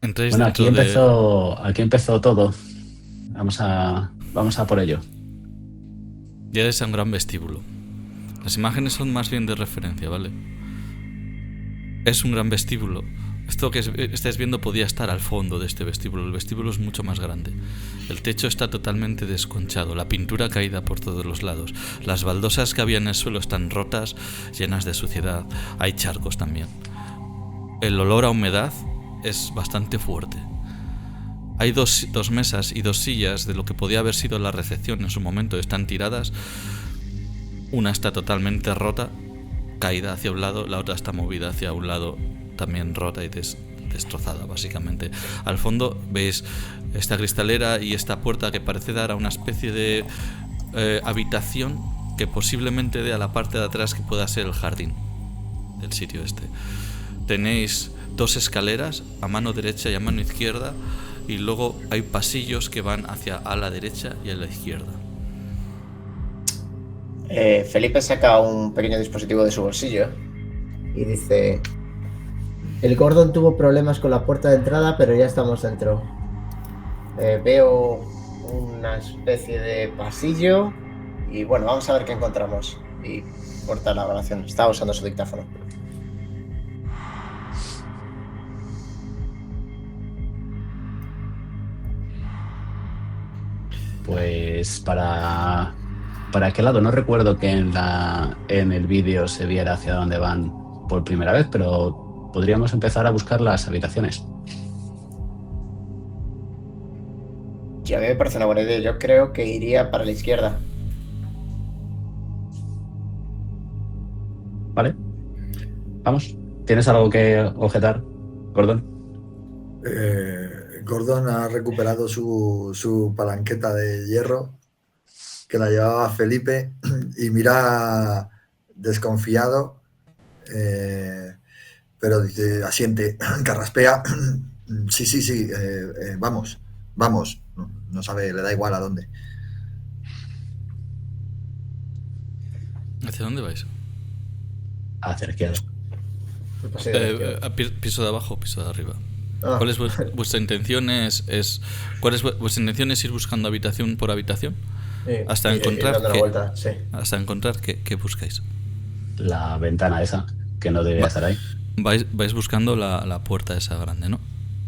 S1: Entréis
S4: Bueno,
S1: dentro
S4: aquí empezó todo. Vamos a por ello.
S1: Llegáis a un gran vestíbulo. Las imágenes son más bien de referencia, ¿vale? Es un gran vestíbulo. Esto que estáis viendo podía estar al fondo de este vestíbulo. El vestíbulo es mucho más grande. El techo está totalmente desconchado, la pintura caída por todos los lados. Las baldosas que había en el suelo están rotas, llenas de suciedad. Hay charcos también. El olor a humedad es bastante fuerte. Hay dos mesas y 2 sillas de lo que podía haber sido la recepción en su momento. Están tiradas. Una está totalmente rota, caída hacia un lado. La otra está movida hacia un lado, también rota y destrozada, básicamente. Al fondo veis esta cristalera y esta puerta que parece dar a una especie de habitación que posiblemente dé a la parte de atrás que pueda ser el jardín del sitio este. Tenéis 2 escaleras a mano derecha y a mano izquierda, y luego hay pasillos que van hacia a la derecha y a la izquierda.
S2: Felipe saca un pequeño dispositivo de su bolsillo y dice: el Gordon tuvo problemas con la puerta de entrada, pero ya estamos dentro. Veo una especie de pasillo y bueno, vamos a ver qué encontramos. Y corta la grabación. Estaba usando su dictáfono.
S4: Pues para qué lado, no recuerdo que en el vídeo se viera hacia dónde van por primera vez, pero podríamos empezar a buscar las habitaciones.
S2: Sí, a mí me parece una buena idea. Yo creo que iría para la izquierda.
S4: ¿Vale? Vamos. ¿Tienes algo que objetar, Gordon?
S3: Gordon ha recuperado su palanqueta de hierro que la llevaba Felipe y mira desconfiado, pero dice, asiente, carraspea. Sí, vamos. No sabe, le da igual a dónde.
S1: ¿Hacia dónde vais?
S4: Hacia la izquierda.
S1: Piso de abajo o piso de arriba.
S2: Ah.
S1: ¿Cuál es vuestra intención? ¿Vuestra intención es ir buscando habitación por habitación? Hasta encontrar hasta encontrar qué buscáis.
S4: La ventana esa, que no debería estar ahí.
S1: Vais buscando la puerta esa grande, ¿no?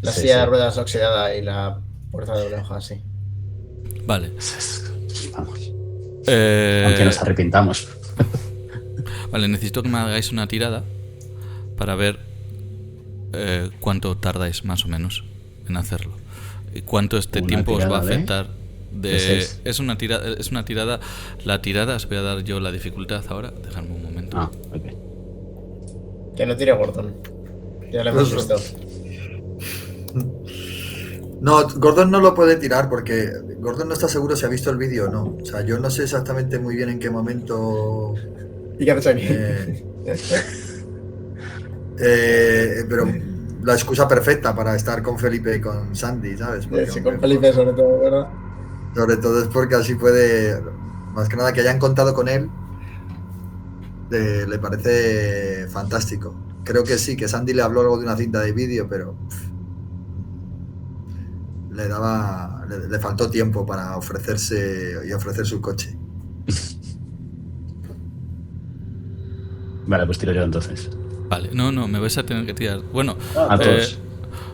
S2: La
S4: Sí,
S2: silla
S4: sí.
S2: de ruedas oxidada y la puerta de una hoja, sí.
S1: Vale.
S4: Vamos.
S1: Eh,
S4: Aunque nos arrepintamos.
S1: Vale, necesito que me hagáis una tirada para ver cuánto tardáis más o menos en hacerlo. Y cuánto este
S4: Una
S1: tiempo os va a
S4: tirada de
S1: afectar.
S4: de seis.
S1: Es una tirada. La tirada, os voy a dar yo la dificultad ahora. Dejadme un momento.
S4: Ah, ok.
S2: Que no tire Gordon. Ya lo hemos visto.
S3: No, Gordon no lo puede tirar porque Gordon no está seguro si ha visto el vídeo o no. O sea, yo no sé exactamente muy bien en qué momento.
S2: ¿Y qué haces aquí?
S3: Pero la excusa perfecta para estar con Felipe y con Sandy, ¿sabes? Porque,
S2: Sí,
S3: hombre,
S2: con Felipe sobre todo, ¿verdad?
S3: sobre todo es porque así puede, más que nada que hayan contado con él, le parece fantástico. Creo que sí, que Sandy le habló algo de una cinta de vídeo, pero le faltó tiempo para ofrecerse y ofrecer su coche.
S4: Vale, pues tiro yo entonces.
S1: Vale, no, me vais a tener que tirar. Bueno,
S4: A todos.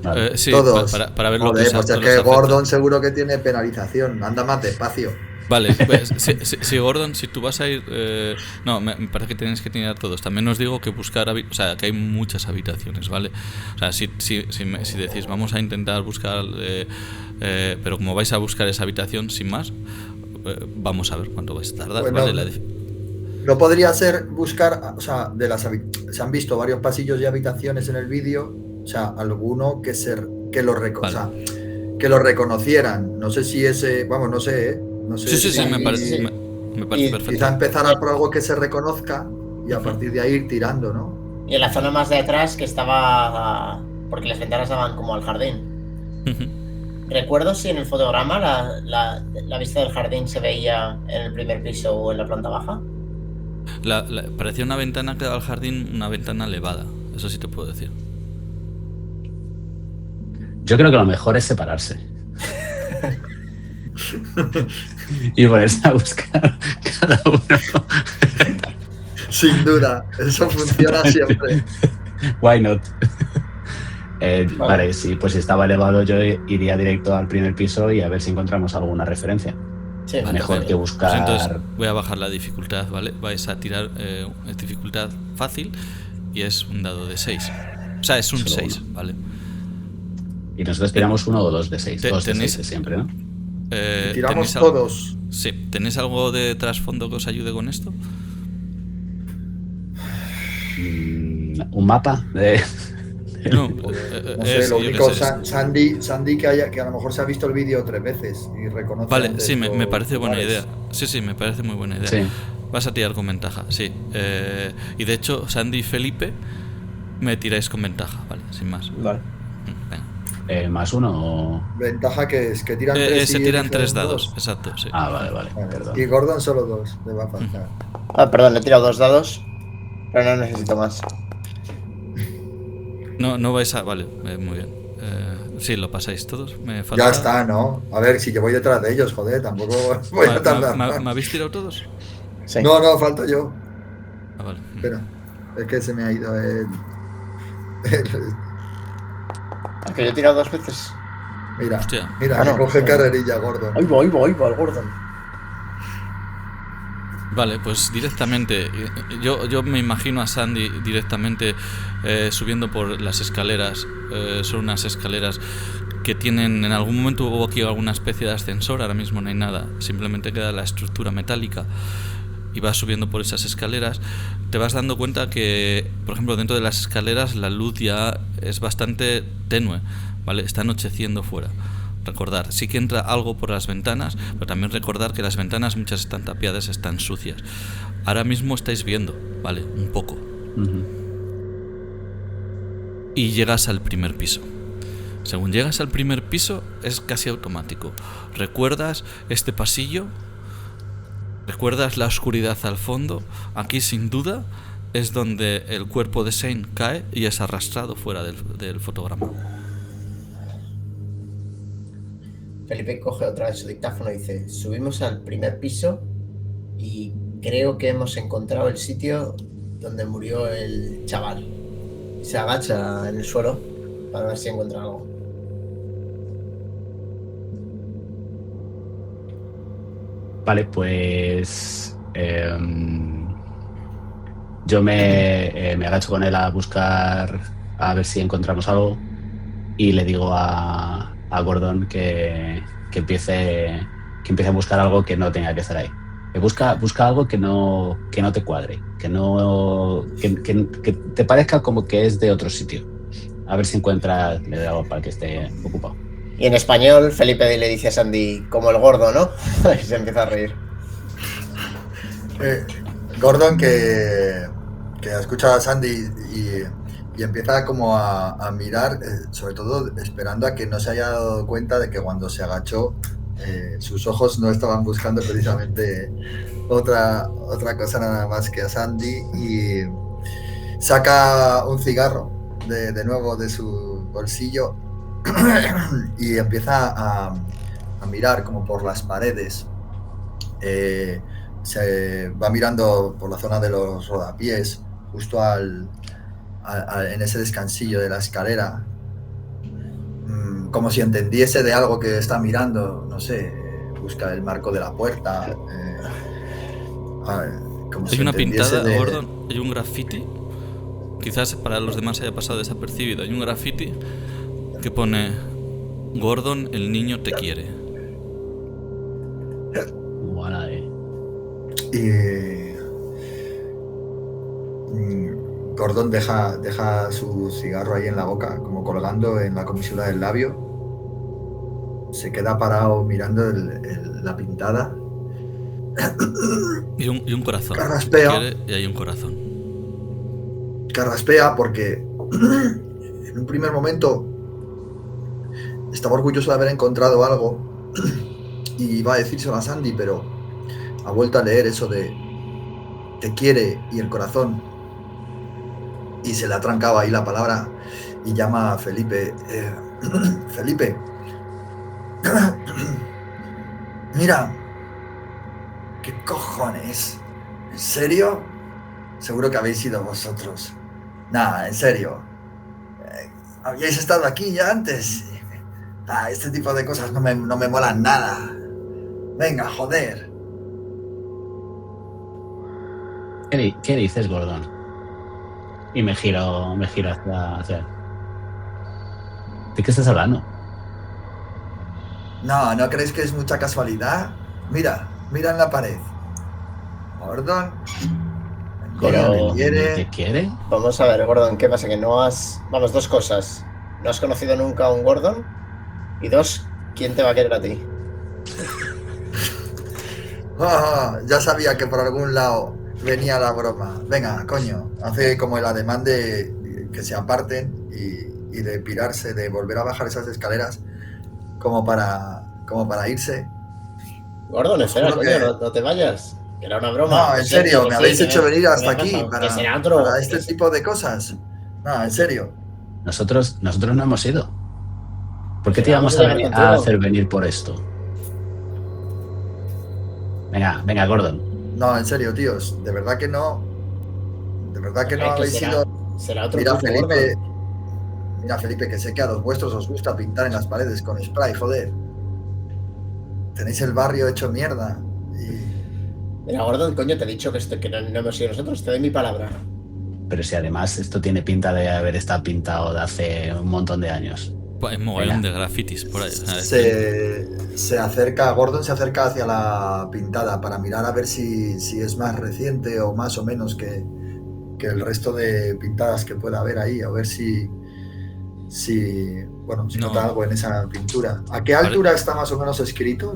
S4: Vale.
S1: sí,
S3: Todos.
S1: para ver lo que
S3: Joder,
S1: os
S3: pues es
S1: os
S3: que
S1: afecta.
S3: Gordon seguro que tiene penalización. Anda más despacio.
S1: Vale, pues, si Gordon, si tú vas a ir... no, me parece que tenéis que tirar todos. También os digo que buscar... O sea, que hay muchas habitaciones, ¿vale? O sea, si decís, vamos a intentar buscar... pero como vais a buscar esa habitación sin más, vamos a ver cuánto vais a tardar,
S3: Bueno,
S1: ¿vale?
S3: no podría ser buscar... O sea, se han visto varios pasillos y habitaciones en el vídeo. O sea, alguno que lo
S1: Vale.
S3: o sea, que lo reconocieran. No sé si ese... Vamos, no sé, ¿eh? No sé
S1: Sí,
S3: si-
S1: me parece
S2: Y
S1: perfecto.
S3: Quizá empezar por algo que se reconozca y a partir de ahí ir tirando, ¿no?
S2: Y en la zona más de atrás que estaba... Porque las ventanas daban como al jardín.
S1: Ujú.
S2: Recuerdo si en el fotograma la vista del jardín se veía en el primer piso o en la planta baja.
S1: Parecía una ventana que daba al jardín, una ventana elevada. Eso sí te puedo decir.
S4: Yo creo que lo mejor es separarse. Y ponerse a buscar cada uno.
S3: Sin duda, eso funciona siempre.
S4: Why not? Vale, sí, pues si estaba elevado yo iría directo al primer piso y a ver si encontramos alguna referencia.
S2: Sí,
S1: Vale,
S4: Mejor
S1: vale.
S4: que buscar...
S1: Pues entonces voy a bajar la dificultad, ¿vale? Vais a tirar dificultad fácil y es un dado de 6. O sea, es un
S4: Solo
S1: 6,
S4: uno.
S1: ¿vale?
S4: Y nosotros tiramos 1 o 2 de 6. 2 de
S1: tenéis-
S4: 6 siempre, ¿no?
S3: Y tiramos
S1: ¿tenéis algo?
S3: todos.
S1: Sí, ¿tenéis algo de trasfondo que os ayude con esto?
S4: Un mapa de...
S1: No,
S3: No sé, lo
S1: yo
S3: único,
S1: qué sé,
S3: Sandy que a lo mejor se ha visto el vídeo 3 veces y reconoce.
S1: Vale,
S3: antes
S1: sí, me
S3: los
S1: parece buena
S3: lugares.
S1: idea. Sí, me parece muy buena idea.
S4: Sí.
S1: Vas a tirar con ventaja, sí. Y de hecho, Sandy y Felipe me tiráis con ventaja, ¿vale? Sin más.
S2: Vale.
S1: Venga.
S4: ¿Más 1 o...?
S3: Ventaja que es que tiran 3
S1: Se tiran 3
S3: 3
S1: dados, exacto, sí.
S4: Ah, vale, perdón.
S3: Y Gordon solo 2, le va a faltar.
S2: Ah, perdón, le he tirado 2 dados. Pero no necesito más.
S1: No vais a... Vale, muy bien. Sí, lo pasáis todos. Me falta...
S3: Ya está, ¿no? A ver, si yo voy detrás de ellos, joder, tampoco voy a tardar.
S1: ¿Me habéis tirado todos?
S2: Sí.
S3: No, falto yo.
S1: Ah, vale.
S3: Espera, es que se me ha ido el...
S2: Aunque yo he tirado 2 veces.
S3: Mira,
S1: Hostia.
S3: mira,
S2: Ah,
S3: que
S2: no.
S3: coge carrerilla, Gordon.
S2: Ahí va el Gordon.
S1: Vale, pues directamente, yo me imagino a Sandy directamente subiendo por las escaleras, son unas escaleras que tienen, en algún momento hubo aquí alguna especie de ascensor, ahora mismo no hay nada, simplemente queda la estructura metálica y vas subiendo por esas escaleras, te vas dando cuenta que, por ejemplo, dentro de las escaleras la luz ya es bastante tenue, ¿vale? Está anocheciendo fuera. Recordar, sí que entra algo por las ventanas, pero también recordar que las ventanas muchas están tapiadas, están sucias. Ahora mismo estáis viendo, ¿vale? Un poco.
S4: Ujú.
S1: Y llegas al primer piso. Según llegas al primer piso, es casi automático. ¿Recuerdas este pasillo? ¿Recuerdas la oscuridad al fondo? Aquí, sin duda, es donde el cuerpo de Shane cae y es arrastrado fuera del fotograma.
S2: Felipe coge otra vez su dictáfono y dice: subimos al primer piso y creo que hemos encontrado el sitio donde murió el chaval. Y se agacha en el suelo para ver si encuentra algo.
S4: Vale, pues yo me agacho con él a buscar, a ver si encontramos algo, y le digo a Gordon que empiece a buscar algo que no tenga que estar ahí. Que busca algo que no te cuadre, que te parezca como que es de otro sitio. A ver si encuentra, le doy algo para que esté ocupado.
S2: Y en español, Felipe le dice a Sandy, como el gordo, ¿no? Y se empieza a reír.
S3: Gordon, que escucha a Sandy y empieza como a mirar, sobre todo esperando a que no se haya dado cuenta de que cuando se agachó, sus ojos no estaban buscando precisamente otra cosa nada más que a Sandy, y saca un cigarro de nuevo de su bolsillo y empieza a mirar como por las paredes. Se va mirando por la zona de los rodapiés, justo en ese descansillo de la escalera, como si entendiese de algo que está mirando, no sé, busca el marco de la puerta. Como
S1: Hay
S3: si
S1: una pintada,
S3: de...
S1: Gordon, hay un graffiti, quizás para los demás haya pasado desapercibido, hay un graffiti que pone Gordon, el niño te quiere.
S4: Buena,
S3: Gordon deja su cigarro ahí en la boca, como colgando en la comisura del labio. Se queda parado mirando la pintada.
S1: Y un corazón.
S3: Carraspea.
S1: Y hay un corazón.
S3: Carraspea porque en un primer momento estaba orgulloso de haber encontrado algo y iba a decírselo a Sandy, pero ha vuelto a leer eso de te quiere y el corazón, y se le ha trancado ahí la palabra, y llama a Felipe. Felipe, mira, ¿qué cojones? ¿En serio? Seguro que habéis sido vosotros. Nah, en serio. ¿Habíais estado aquí ya antes? Este tipo de cosas no me molan nada. Venga, joder.
S4: ¿Qué dices, Gordon? Y me giro hacia él. ¿De qué estás hablando?
S3: ¿No crees que es mucha casualidad? Mira en la pared. Gordon.
S2: Pero...
S4: ¿Te quiere?
S2: Vamos a ver, Gordon, ¿qué pasa? Que no has... Vamos, dos cosas. No has conocido nunca a un Gordon. Y dos, ¿quién te va a querer a ti?
S3: Ya sabía que por algún lado venía la broma. Venga, coño. Hace como el ademán de que se aparten y de pirarse, de volver a bajar esas escaleras como para irse.
S2: Gordon, espera, coño, no te vayas. Que era una broma.
S3: No, en serio, me habéis hecho venir hasta aquí para este tipo de cosas. No, en serio.
S4: Nosotros no hemos ido. ¿Por qué te íbamos a hacer venir por esto? Venga, Gordon.
S3: No, en serio, tíos. De verdad que no. De verdad que no habéis ido.
S2: Será otro
S3: Mira,
S2: tipo,
S3: Felipe. Mira, Felipe, que sé que a los vuestros os gusta pintar en las paredes con spray, joder. Tenéis el barrio hecho mierda.
S2: Mira, Gordon, coño, te he dicho que no hemos sido nosotros, te doy mi palabra.
S4: Pero si además esto tiene pinta de haber estado pintado de hace un montón de años.
S1: Hay mogollón de grafitis por ahí.
S3: Gordon se acerca hacia la pintada para mirar a ver si es más reciente o más o menos que el resto de pintadas que pueda haber ahí, a ver si nota algo en esa pintura. ¿A qué altura está más o menos escrito?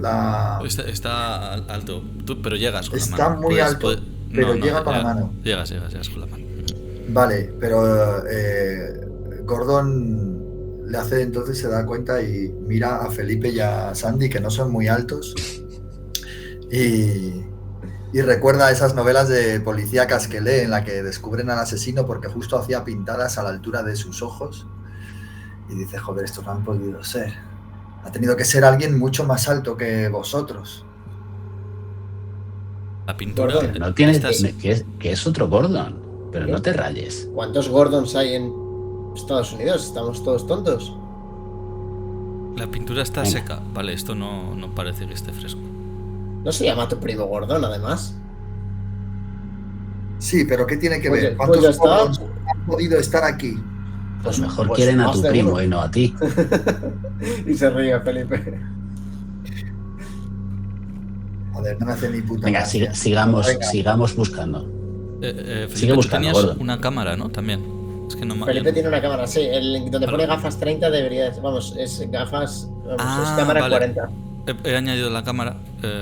S1: Está alto, pero llegas con la mano.
S3: Está muy alto, pero llega con la mano.
S1: Llegas con la mano.
S3: Vale, pero Gordon le hace, entonces se da cuenta y mira a Felipe y a Sandy, que no son muy altos, y recuerda esas novelas de policíacas que lee en la que descubren al asesino porque justo hacía pintadas a la altura de sus ojos, y dice, joder, estos no han podido ser. Ha tenido que ser alguien mucho más alto que vosotros.
S1: La pintura...
S4: Gordon, no tienes... que es otro Gordon, pero no te rayes.
S2: ¿Cuántos Gordons hay en Estados Unidos? ¿Estamos todos tontos?
S1: La pintura está seca. Vale, esto no parece que esté fresco.
S2: No se llama tu primo Gordon, además.
S3: Sí, pero ¿qué tiene que ver?
S2: Pues ya
S3: ¿Cuántos
S2: está.
S3: Gordons han podido estar aquí?
S4: Pues mejor
S2: Pues
S4: quieren a
S2: más
S4: tu
S2: de
S4: primo
S2: uno.
S4: y no a ti.
S2: Y se ríe Felipe.
S3: Joder, no me hace ni puta
S4: Venga,
S3: gracia.
S4: sigamos,
S3: Venga.
S4: sigamos buscando.
S1: Felipe,
S4: Sigue
S1: tú
S4: buscando,
S1: tenías
S4: Gordon.
S1: una cámara, ¿no? También. Es que no me...
S2: Felipe tiene una cámara, sí. Donde
S1: Vale.
S2: pone gafas 30 debería... Vamos, es gafas... Vamos, es
S1: Ah,
S2: cámara
S1: vale.
S2: 40.
S1: He añadido la cámara.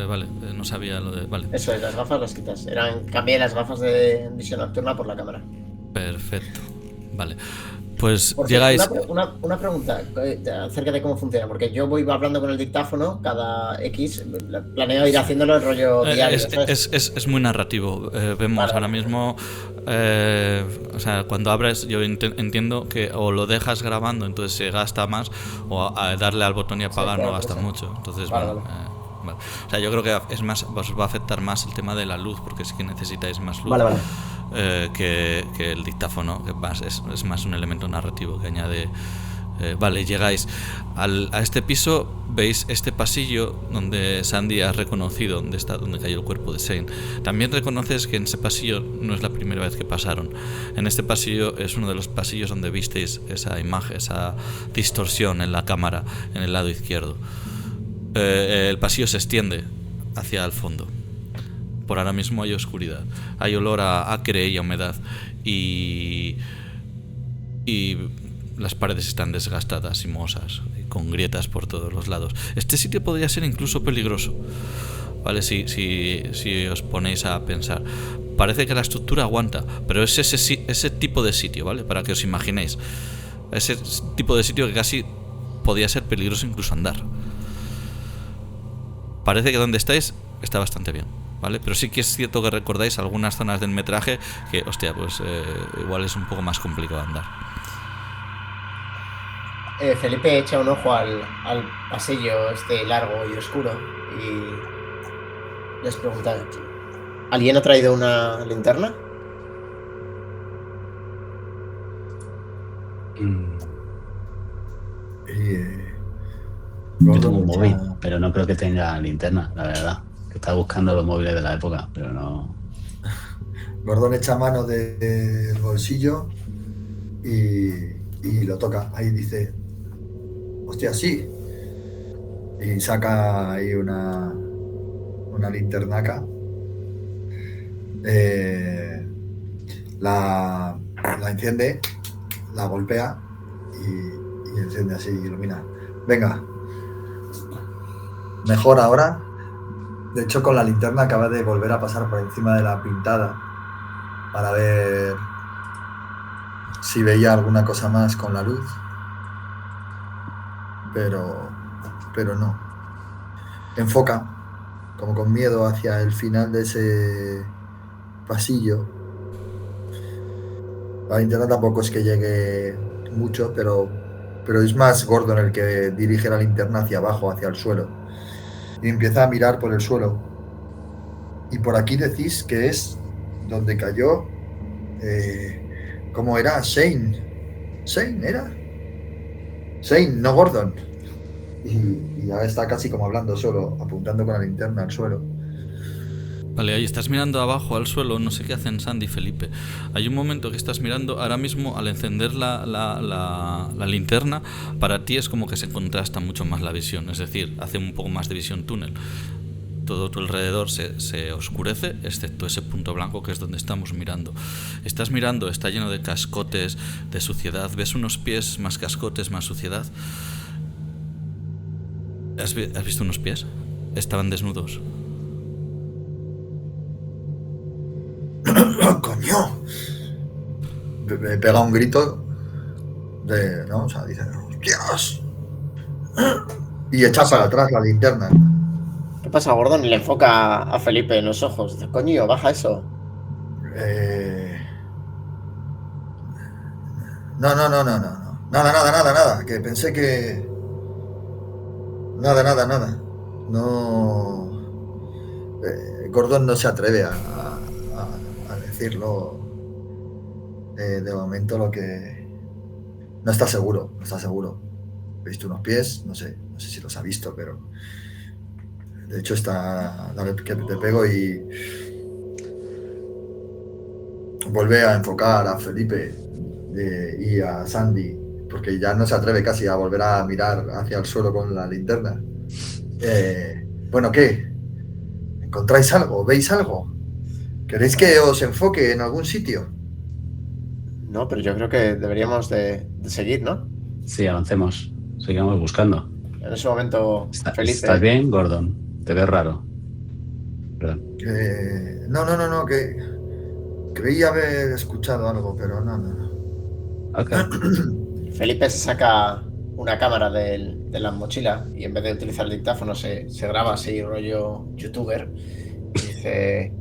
S1: Vale, no sabía lo de... Vale,
S2: Eso es, las gafas las quitas. Cambié las gafas de visión nocturna por la cámara.
S1: perfecto. Vale. Pues
S2: Por cierto,
S1: llegáis...
S2: una pregunta acerca de cómo funciona, porque yo voy hablando con el dictáfono cada X, planeo ir haciéndolo el rollo diario. ¿Sabes?
S1: Es muy narrativo. Vemos
S2: Vale.
S1: ahora mismo. O sea, cuando abres, yo entiendo que o lo dejas grabando, entonces se gasta más, o a darle al botón y apagar
S2: claro,
S1: no gasta
S2: sí.
S1: mucho. Entonces,
S2: Vale,
S1: bueno. Vale. O sea, yo creo que es más, os va a afectar más el tema de la luz, porque sí que necesitáis más luz.
S2: Vale.
S1: Que el dictáfono, que es más un elemento narrativo que añade. Vale, llegáis a este piso, veis este pasillo donde Sandy ha reconocido donde cayó el cuerpo de Shane. También reconoces que en ese pasillo no es la primera vez que pasaron. En este pasillo es uno de los pasillos donde visteis esa imagen, esa distorsión en la cámara, en el lado izquierdo. El pasillo se extiende hacia el fondo. Por ahora mismo hay oscuridad, hay olor a acre y a humedad, y las paredes están desgastadas y mohosas, con grietas por todos los lados. Este sitio podría ser incluso peligroso, ¿vale? Si os ponéis a pensar. Parece que la estructura aguanta, pero es ese tipo de sitio, ¿vale? Para que os imaginéis. Ese tipo de sitio que casi podría ser peligroso incluso andar. Parece que donde estáis está bastante bien, ¿vale? Pero sí que es cierto que recordáis algunas zonas del metraje que, hostia, pues igual es un poco más complicado andar.
S2: Felipe echa un ojo al pasillo este largo y oscuro y les pregunta: ¿alguien ha traído una linterna?
S4: Yo tengo un móvil, pero no creo que tenga linterna, la verdad. Está buscando los móviles de la época, pero no.
S3: Gordon echa mano del bolsillo y lo toca. Ahí dice: hostia, sí. Y saca ahí una linternaca. La enciende, la golpea y enciende así, ilumina. Venga. Mejor ahora. De hecho, con la linterna acaba de volver a pasar por encima de la pintada para ver si veía alguna cosa más con la luz. Pero no. Enfoca, como con miedo, hacia el final de ese pasillo. La linterna tampoco es que llegue mucho, pero es más Gordon el que dirige la linterna hacia abajo, hacia el suelo. Y empieza a mirar por el suelo. Y por aquí decís que es donde cayó... ¿cómo era? Shane. ¿Shane era? Shane, no Gordon. Y ahora está casi como hablando solo, apuntando con la linterna al suelo.
S1: Vale, ahí estás mirando abajo al suelo, no sé qué hacen Sandy y Felipe. Hay un momento que estás mirando, ahora mismo al encender la linterna, para ti es como que se contrasta mucho más la visión, es decir, hace un poco más de visión túnel. Todo tu alrededor se oscurece, excepto ese punto blanco que es donde estamos mirando. Estás mirando, está lleno de cascotes, de suciedad. ¿Ves unos pies, más cascotes, más suciedad? ¿Has visto unos pies? Estaban desnudos.
S3: ¡Coño! Me pega un grito ¿no? O sea, dice: ¡Dios! Y echa para atrás la linterna.
S2: ¿Qué pasa, Gordon? Y le enfoca a Felipe en los ojos. Dice: coño, baja eso.
S3: No. Nada. Que pensé que... Nada. No... Gordon no se atreve a decirlo. De momento lo que... No está seguro. He visto unos pies, no sé si los ha visto, pero... De hecho, dale que te pego y vuelve a enfocar a Felipe y a Sandy, porque ya no se atreve casi a volver a mirar hacia el suelo con la linterna. Bueno, ¿qué? ¿Encontráis algo? ¿Veis algo? ¿Queréis que os enfoque en algún sitio?
S2: No, pero yo creo que deberíamos de seguir, ¿no?
S4: Sí, avancemos. Sigamos buscando.
S2: En ese momento, Felipe...
S4: ¿Estás bien, Gordon? Te ves raro. Perdón.
S3: No, que creí haber escuchado algo, pero no.
S4: Ok.
S2: Felipe se saca una cámara de la mochila y en vez de utilizar el dictáfono se graba así, rollo youtuber. Y dice: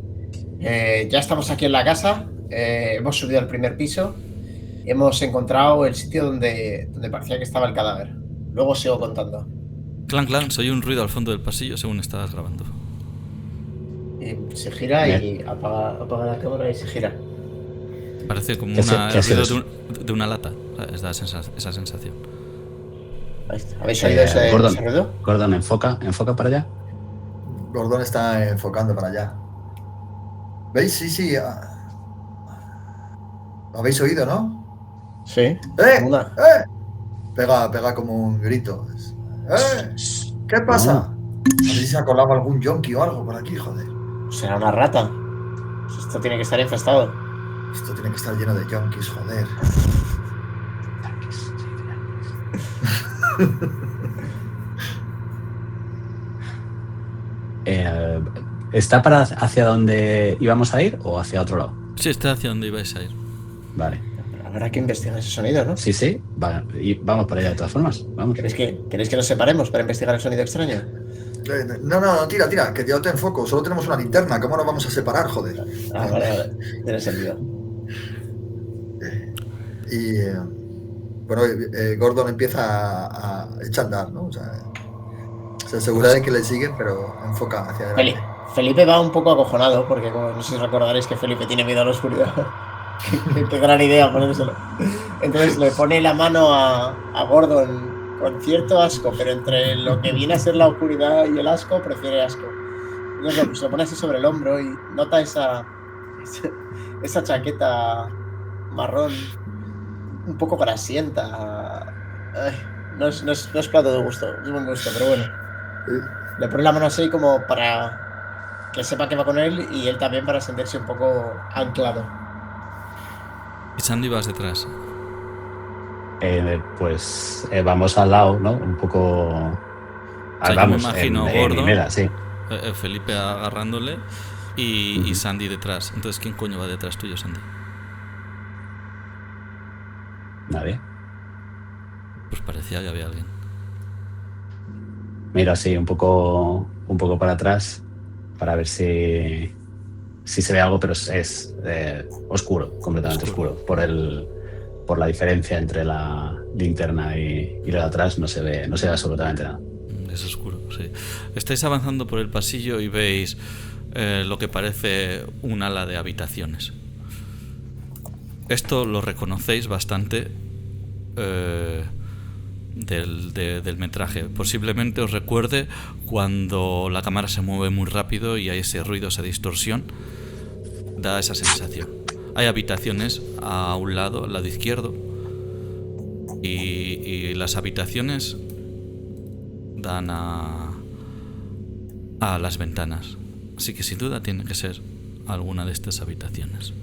S2: ya estamos aquí en la casa, hemos subido al primer piso y hemos encontrado el sitio donde parecía que estaba el cadáver. Luego sigo contando.
S1: Clan, se oye un ruido al fondo del pasillo según estabas grabando.
S2: Y se gira y apaga la cámara y se gira.
S1: Parece como
S4: ¿Qué
S1: el ruido
S4: haces?
S1: de una lata. Es esa sensación.
S2: Ahí está. ¿Habéis oído ese ruido?
S4: Gordon, enfoca para allá.
S3: Gordon está enfocando para allá. ¿Veis? Sí. ¿Lo habéis oído, no?
S2: Sí.
S3: Pega como un grito. ¿Qué pasa? A ver si se ha colado algún yonki o algo por aquí, joder.
S2: Será una rata. Esto tiene que estar infestado.
S3: Esto tiene que estar lleno de yonkis, joder.
S4: ¿Está para hacia donde íbamos a ir o hacia otro lado?
S1: Sí, está hacia donde ibais a ir.
S4: Vale.
S2: Habrá que investigar ese sonido, ¿no?
S4: Sí. Vale. Y vamos para allá de todas formas. Vamos.
S2: ¿Queréis que nos separemos para investigar el sonido extraño?
S3: No, tira, que yo te enfoco. Solo tenemos una linterna. ¿Cómo nos vamos a separar, joder?
S2: Vale. Tiene sentido.
S3: Bueno, Gordon empieza a echar a andar, ¿no? O sea, se asegura de que le siguen, pero enfoca hacia adelante.
S2: Felipe va un poco acojonado, porque como no sé si recordaréis que Felipe tiene miedo a la oscuridad. Qué gran idea ponérselo. Entonces le pone la mano a Gordon con cierto asco, pero entre lo que viene a ser la oscuridad y el asco, prefiere asco. Entonces lo pone así sobre el hombro y nota esa chaqueta marrón un poco grasienta. Ay, no es plato de gusto, es buen gusto, pero bueno. Le pone la mano así como para que sepa que va con él y él también para sentirse un poco anclado.
S1: Y Sandy vas detrás.
S4: Pues vamos al lado, ¿no? Un poco...
S1: O sea,
S4: vamos,
S1: yo me imagino
S4: en
S1: Gordon,
S4: hilera, sí.
S1: Felipe agarrándole y Sandy detrás. Entonces, ¿quién coño va detrás tuyo, Sandy?
S4: Nadie.
S1: Pues parecía que había alguien.
S4: Miro así un poco para atrás para ver si se ve algo, pero es oscuro, completamente oscuro. Por la diferencia entre la linterna y lo de atrás no se ve absolutamente nada.
S1: Es oscuro, sí. Estáis avanzando por el pasillo y veis lo que parece un ala de habitaciones. Esto lo reconocéis bastante del metraje. Posiblemente os recuerde cuando la cámara se mueve muy rápido y hay ese ruido, esa distorsión. Da esa sensación. Hay habitaciones a un lado, al lado izquierdo, y las habitaciones dan a las ventanas. Así que sin duda tiene que ser alguna de estas habitaciones.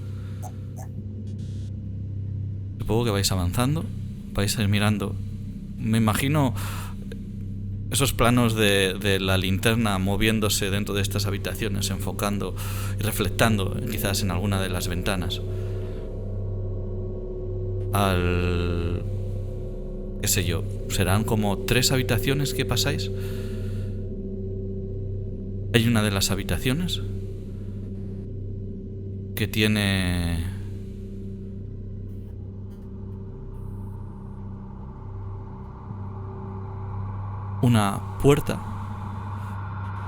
S1: Supongo que vais avanzando, vais a ir mirando. Me imagino esos planos de la linterna moviéndose dentro de estas habitaciones, enfocando y reflectando quizás en alguna de las ventanas. Qué sé yo, serán como 3 habitaciones que pasáis. Hay una de las habitaciones que tiene una puerta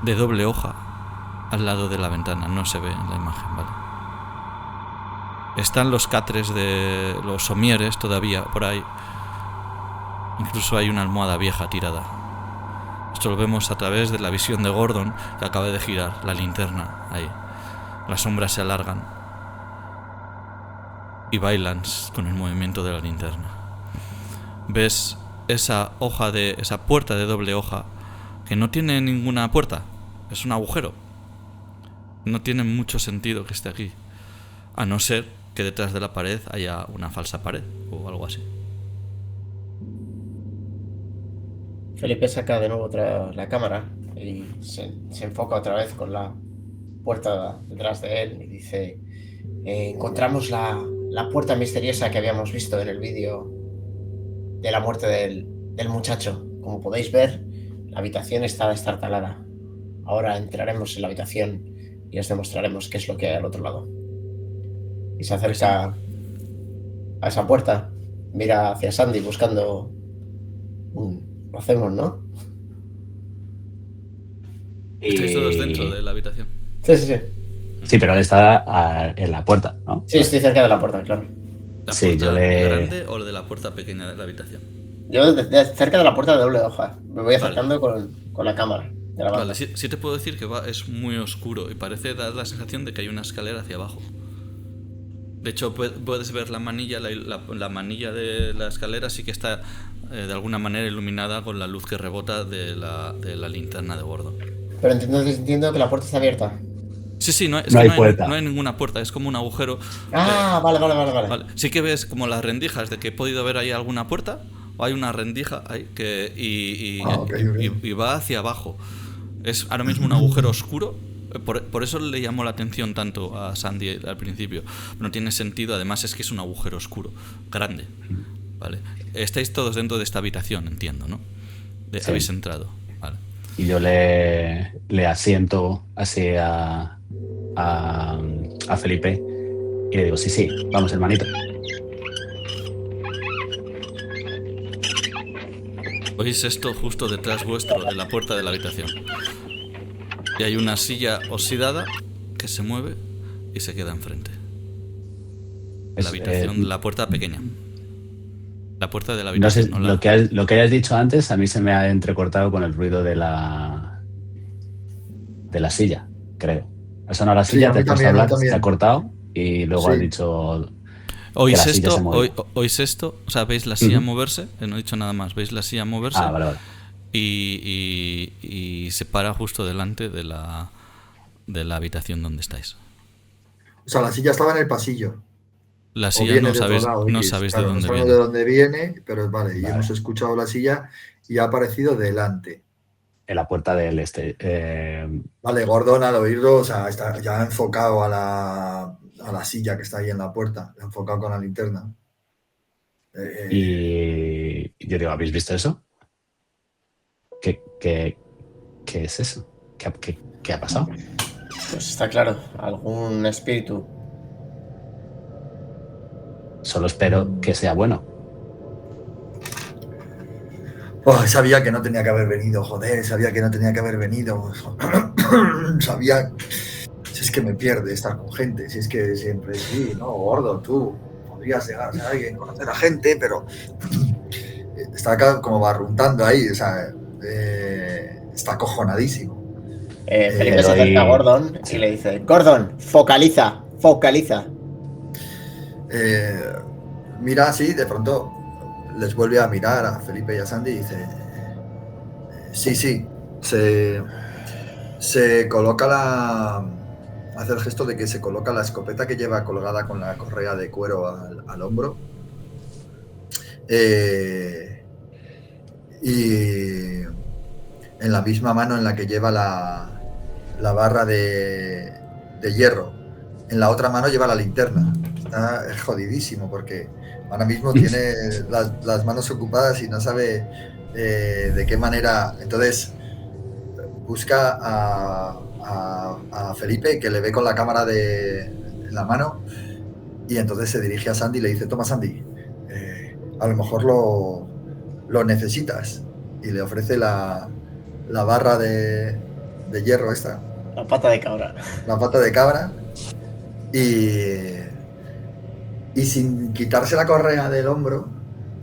S1: de doble hoja al lado de la ventana. No se ve en la imagen, ¿vale? Están los catres de los somieres todavía por ahí. Incluso hay una almohada vieja tirada. Esto lo vemos a través de la visión de Gordon, que acaba de girar la linterna ahí. Las sombras se alargan y bailan con el movimiento de la linterna. Ves esa puerta de doble hoja que no tiene ninguna puerta, es un agujero. No tiene mucho sentido que esté aquí, a no ser que detrás de la pared haya una falsa pared o algo así.
S2: Felipe saca de nuevo la cámara y se enfoca otra vez con la puerta detrás de él y dice: encontramos la puerta misteriosa que habíamos visto en el vídeo de la muerte del muchacho. Como podéis ver, la habitación está destartalada. Ahora entraremos en la habitación y os demostraremos qué es lo que hay al otro lado. Y se acerca a esa puerta, mira hacia Sandy buscando lo hacemos, ¿no?
S1: Estáis todos dentro de la habitación.
S2: Sí, sí, sí.
S4: Sí, pero él está en la puerta, ¿no?
S2: Sí, estoy cerca de la puerta, claro.
S1: ¿La
S4: Sí,
S1: puerta
S4: yo le-
S1: grande o de la puerta pequeña de la habitación?
S2: Yo cerca de la puerta de doble hoja. Me voy acercando con la cámara.
S1: Vale, sí te puedo decir que es muy oscuro y parece dar la sensación de que hay una escalera hacia abajo. De hecho, puedes ver la manilla, la manilla de la escalera sí que está de alguna manera iluminada con la luz que rebota de la linterna de Gordon.
S2: Pero entiendo que la puerta está abierta.
S1: Sí, no, es
S4: No
S1: que
S4: hay puerta.
S1: no hay ninguna puerta, es como un agujero.
S2: Ah, vale.
S1: Vale. Sí que ves como las rendijas de que he podido ver ahí alguna puerta, o hay una rendija ahí
S3: Ok.
S1: y va hacia abajo. Es ahora mismo un agujero oscuro. Por eso le llamó la atención tanto a Sandy al principio. No tiene sentido, además es que es un agujero oscuro, grande. Vale. Estáis todos dentro de esta habitación, entiendo, ¿no?
S4: Sí.
S1: Habéis entrado. Vale.
S4: Y yo le asiento así a Felipe y le digo, sí, vamos, hermanito.
S1: Oís esto justo detrás vuestro de la puerta de la habitación. Y hay una silla oxidada que se mueve y se queda enfrente. La habitación, la puerta pequeña. La puerta de la
S4: No sé,
S1: habitación. no la-
S4: lo que hayas dicho antes a mí se me ha entrecortado con el ruido de la silla, creo. Ha sonado la
S3: Sí,
S4: silla,
S3: a
S4: te
S3: mí
S4: has puesto a
S3: también, a mí
S4: hablar,
S3: también.
S4: se ha cortado y luego
S3: Sí.
S4: has dicho...
S1: ¿Oís
S4: que la silla
S1: esto?
S4: se mueve.
S1: ¿Oís esto? O sea, veis la silla
S4: Ujú.
S1: moverse. No he dicho nada más. Veis la silla moverse.
S4: Ah, vale.
S1: Y se para justo delante de la habitación donde estáis.
S3: O sea, la silla estaba en el pasillo.
S1: La
S3: O
S1: silla
S3: viene
S1: no
S3: de otro
S1: sabéis,
S3: lado,
S1: no
S3: X.
S1: sabéis
S3: Claro,
S1: de
S3: no
S1: dónde
S3: sabemos
S1: viene.
S3: de dónde viene, pero vale, y
S4: Vale.
S3: hemos escuchado la silla y ha aparecido delante.
S4: En la puerta del
S3: Vale, Gordon al oírlo, o sea, ya ha enfocado a la silla que está ahí en la puerta, la ha enfocado con la linterna.
S4: y yo digo, ¿habéis visto eso? ¿Qué es eso? ¿Qué ha pasado?
S2: Pues está claro, algún espíritu.
S4: Solo espero que sea bueno.
S3: Sabía que no tenía que haber venido, joder, sabía que no tenía que haber venido. Sabía. Si es que me pierde estar con gente, si es que siempre sí, ¿no? Gordo, tú podrías llegar a ser alguien, conocer a gente, pero está acá como barruntando ahí, o sea, está acojonadísimo.
S2: Felipe se acerca a Gordon y le dice: Gordon, focaliza.
S3: Mira así, de pronto les vuelve a mirar a Felipe y a Sandy y dice: sí, se coloca hace el gesto de que se coloca la escopeta que lleva colgada con la correa de cuero al hombro. Y en la misma mano en la que lleva la barra de hierro, en la otra mano lleva la linterna. Está jodidísimo porque ahora mismo tiene las manos ocupadas y no sabe de qué manera. Entonces busca a Felipe, que le ve con la cámara en la mano, y entonces se dirige a Sandy y le dice: toma, Sandy, a lo mejor lo necesitas, y le ofrece la barra de hierro esta,
S2: La pata de cabra.
S3: la pata de cabra, y sin quitarse la correa del hombro,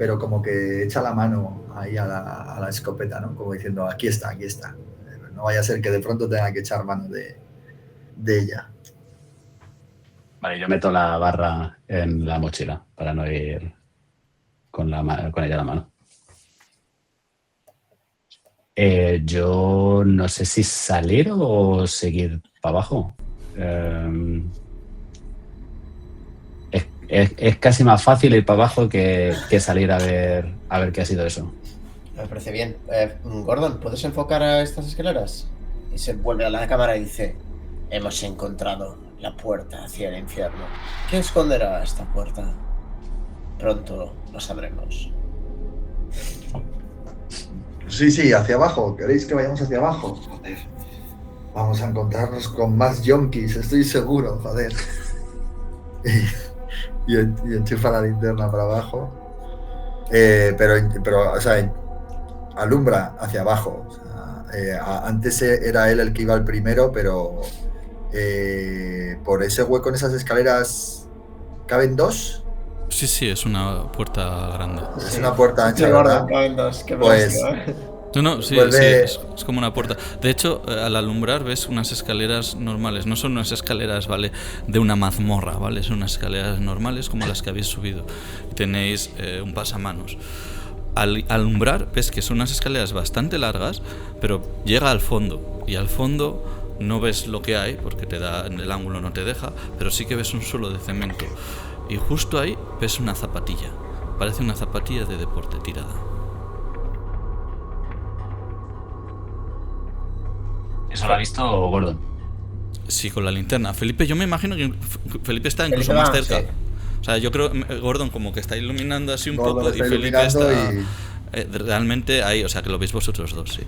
S3: pero como que echa la mano ahí a la escopeta, ¿no? Como diciendo, aquí está, aquí está. No vaya a ser que de pronto tenga que echar mano de ella.
S4: Vale, yo meto la barra en la mochila para no ir con ella a la mano. Yo no sé si salir o seguir para abajo. Es casi más fácil ir para abajo que salir a ver qué ha sido eso.
S2: Me parece bien. Gordon, ¿puedes enfocar a estas escaleras? Y se vuelve a la cámara y dice: hemos encontrado la puerta hacia el infierno. ¿Qué esconderá esta puerta? Pronto lo sabremos.
S3: Sí, hacia abajo. ¿Queréis que vayamos hacia abajo? Joder. Vamos a encontrarnos con más yonkis, estoy seguro, joder. Y enchufa la linterna para abajo. Pero, o sea, alumbra hacia abajo. O sea, antes era él el que iba al primero, pero por ese hueco en esas escaleras ¿caben dos?
S1: Sí, es una puerta grande.
S3: Es una puerta ancha,
S2: Sí,
S3: ¿verdad?
S2: Gordon, caben dos. Qué
S3: Pues-
S2: bestia.
S1: No, sí,
S3: Vuelve-
S1: es como una puerta. De hecho, al alumbrar ves unas escaleras normales. No son unas escaleras, ¿vale?, de una mazmorra, ¿vale? Son unas escaleras normales como las que habéis subido. Tenéis un pasamanos. Al alumbrar ves que son unas escaleras bastante largas, pero llega al fondo. Y al fondo no ves lo que hay, porque el ángulo no te deja, pero sí que ves un suelo de cemento. Y justo ahí ves una zapatilla. Parece una zapatilla de deporte tirada.
S4: ¿Eso lo ha visto Gordon?
S1: Sí, con la linterna. Felipe, yo me imagino que Felipe está incluso
S2: Felipe
S1: más
S2: va,
S1: cerca.
S2: sí.
S1: O sea, yo creo Gordon como que está iluminando así un
S3: Gordon
S1: poco
S3: está
S1: y Felipe
S3: iluminando
S1: está realmente ahí, o sea, que lo veis vosotros dos, sí.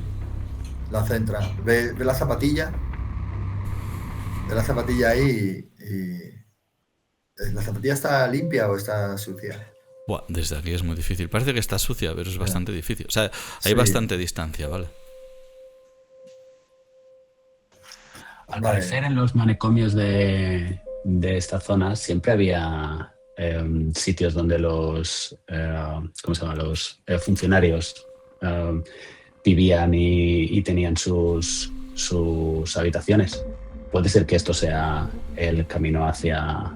S3: La centra. Ve la zapatilla. Ve la zapatilla ahí y... ¿La zapatilla está limpia o está sucia?
S1: Buah, desde aquí es muy difícil. Parece que está sucia, pero es bastante difícil. O sea, hay
S3: Sí.
S1: bastante distancia, ¿vale?
S4: Al
S3: Vale.
S4: parecer en los manicomios de esta zona siempre había sitios donde los ¿cómo se llama? Los funcionarios vivían y tenían sus habitaciones. Puede ser que esto sea el camino hacia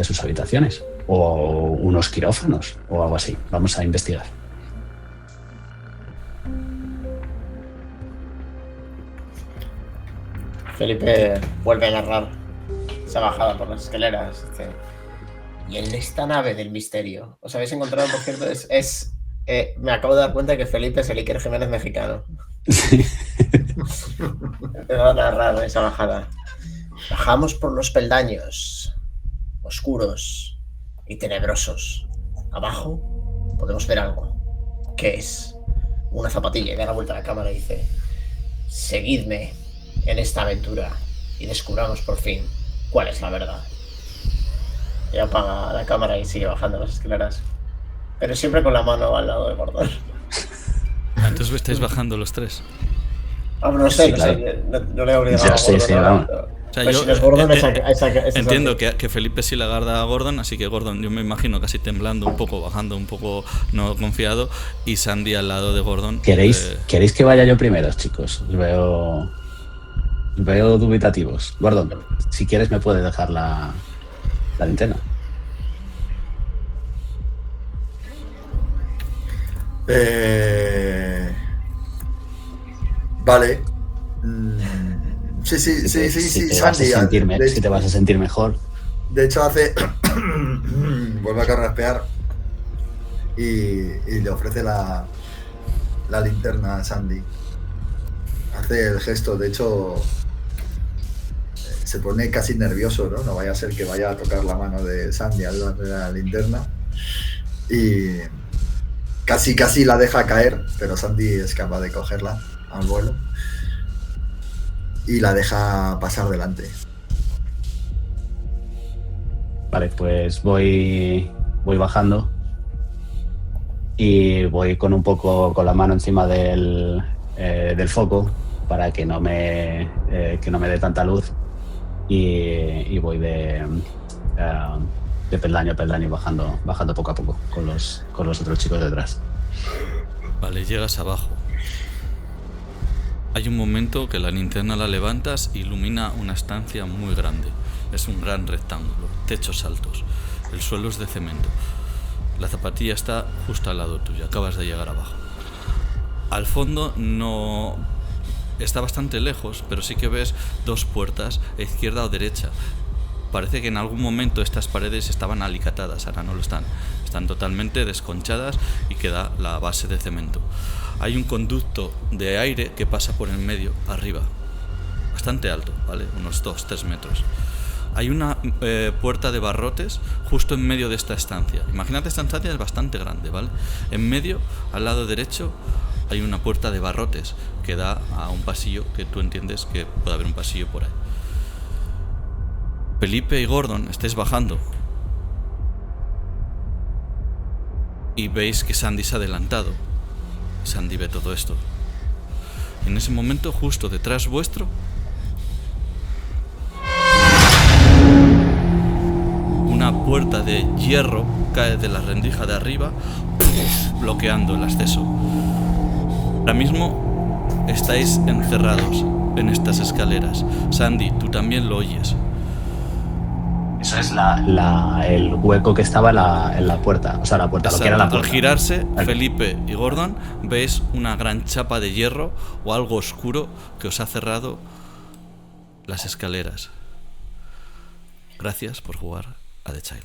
S4: sus habitaciones o unos quirófanos o algo así. Vamos a investigar.
S2: Felipe vuelve a narrar esa bajada por las escaleras. Dice: y en esta nave del misterio, os habéis encontrado, por cierto, me acabo de dar cuenta que Felipe es el Iker Jiménez mexicano. Empezó a narrar esa bajada. Bajamos por los peldaños oscuros y tenebrosos. Abajo podemos ver algo. ¿Qué es? Una zapatilla. Y da la vuelta a la cámara y dice: seguidme en esta aventura y descubramos por fin cuál es la verdad. Y apaga la cámara y sigue bajando las escaleras, pero siempre con la mano al lado de Gordon.
S1: Entonces estáis bajando los tres.
S2: No sé,
S4: Sí, claro.
S2: no le he obligado
S4: Yo
S2: a
S4: sí,
S2: Gordon.
S4: sí,
S2: ¿no?
S4: vamos.
S1: O sea,
S2: Pero
S1: yo
S2: si no es Gordon, esa
S1: entiendo que Felipe sí le agarra a Gordon, así que Gordon, yo me imagino casi temblando un poco, bajando un poco no confiado, y Sandy al lado de Gordon.
S4: ¿Queréis que vaya yo primero, chicos? Os veo dubitativos. Gordon, si quieres me puedes dejar la linterna.
S3: Vale. Sí,
S4: Si te vas a
S3: Sandy.
S4: sentir si te vas a sentir mejor.
S3: De hecho, hace. Vuelve a carraspear y le ofrece la linterna a Sandy. Hace el gesto, de hecho, se pone casi nervioso, ¿no? No vaya a ser que vaya a tocar la mano de Sandy al darle la linterna. Y casi la deja caer, pero Sandy es capaz de cogerla al vuelo y la deja pasar delante.
S4: Vale, pues voy bajando y voy con la mano encima del foco para que no me dé tanta luz y voy de peldaño a peldaño, bajando poco a poco con los otros chicos detrás.
S1: Vale, llegas abajo. Hay un momento que la linterna la levantas e ilumina una estancia muy grande. Es un gran rectángulo, techos altos. El suelo es de cemento. La zapatilla está justo al lado tuyo, acabas de llegar abajo. Al fondo no... está bastante lejos, pero sí que ves dos puertas, a izquierda o derecha. Parece que en algún momento estas paredes estaban alicatadas, ahora no lo están. Están totalmente desconchadas y queda la base de cemento. Hay un conducto de aire que pasa por en medio, arriba. Bastante alto, ¿vale? Unos 2-3 metros. Hay una puerta de barrotes justo en medio de esta estancia. Imagínate, esta estancia es bastante grande, ¿vale? En medio, al lado derecho, hay una puerta de barrotes que da a un pasillo que tú entiendes que puede haber un pasillo por ahí. Felipe y Gordon estáis bajando y veis que Sandy se ha adelantado. Sandy ve todo esto. En ese momento, justo detrás vuestro, una puerta de hierro cae de la rendija de arriba, bloqueando el acceso. Ahora mismo estáis encerrados en estas escaleras. Sandy, tú también lo oyes.
S4: Eso es el hueco que estaba en la puerta. O sea, la puerta, lo que era la puerta.
S1: Al girarse, Felipe y Gordon, veis una gran chapa de hierro o algo oscuro que os ha cerrado las escaleras. Gracias por jugar a The Child.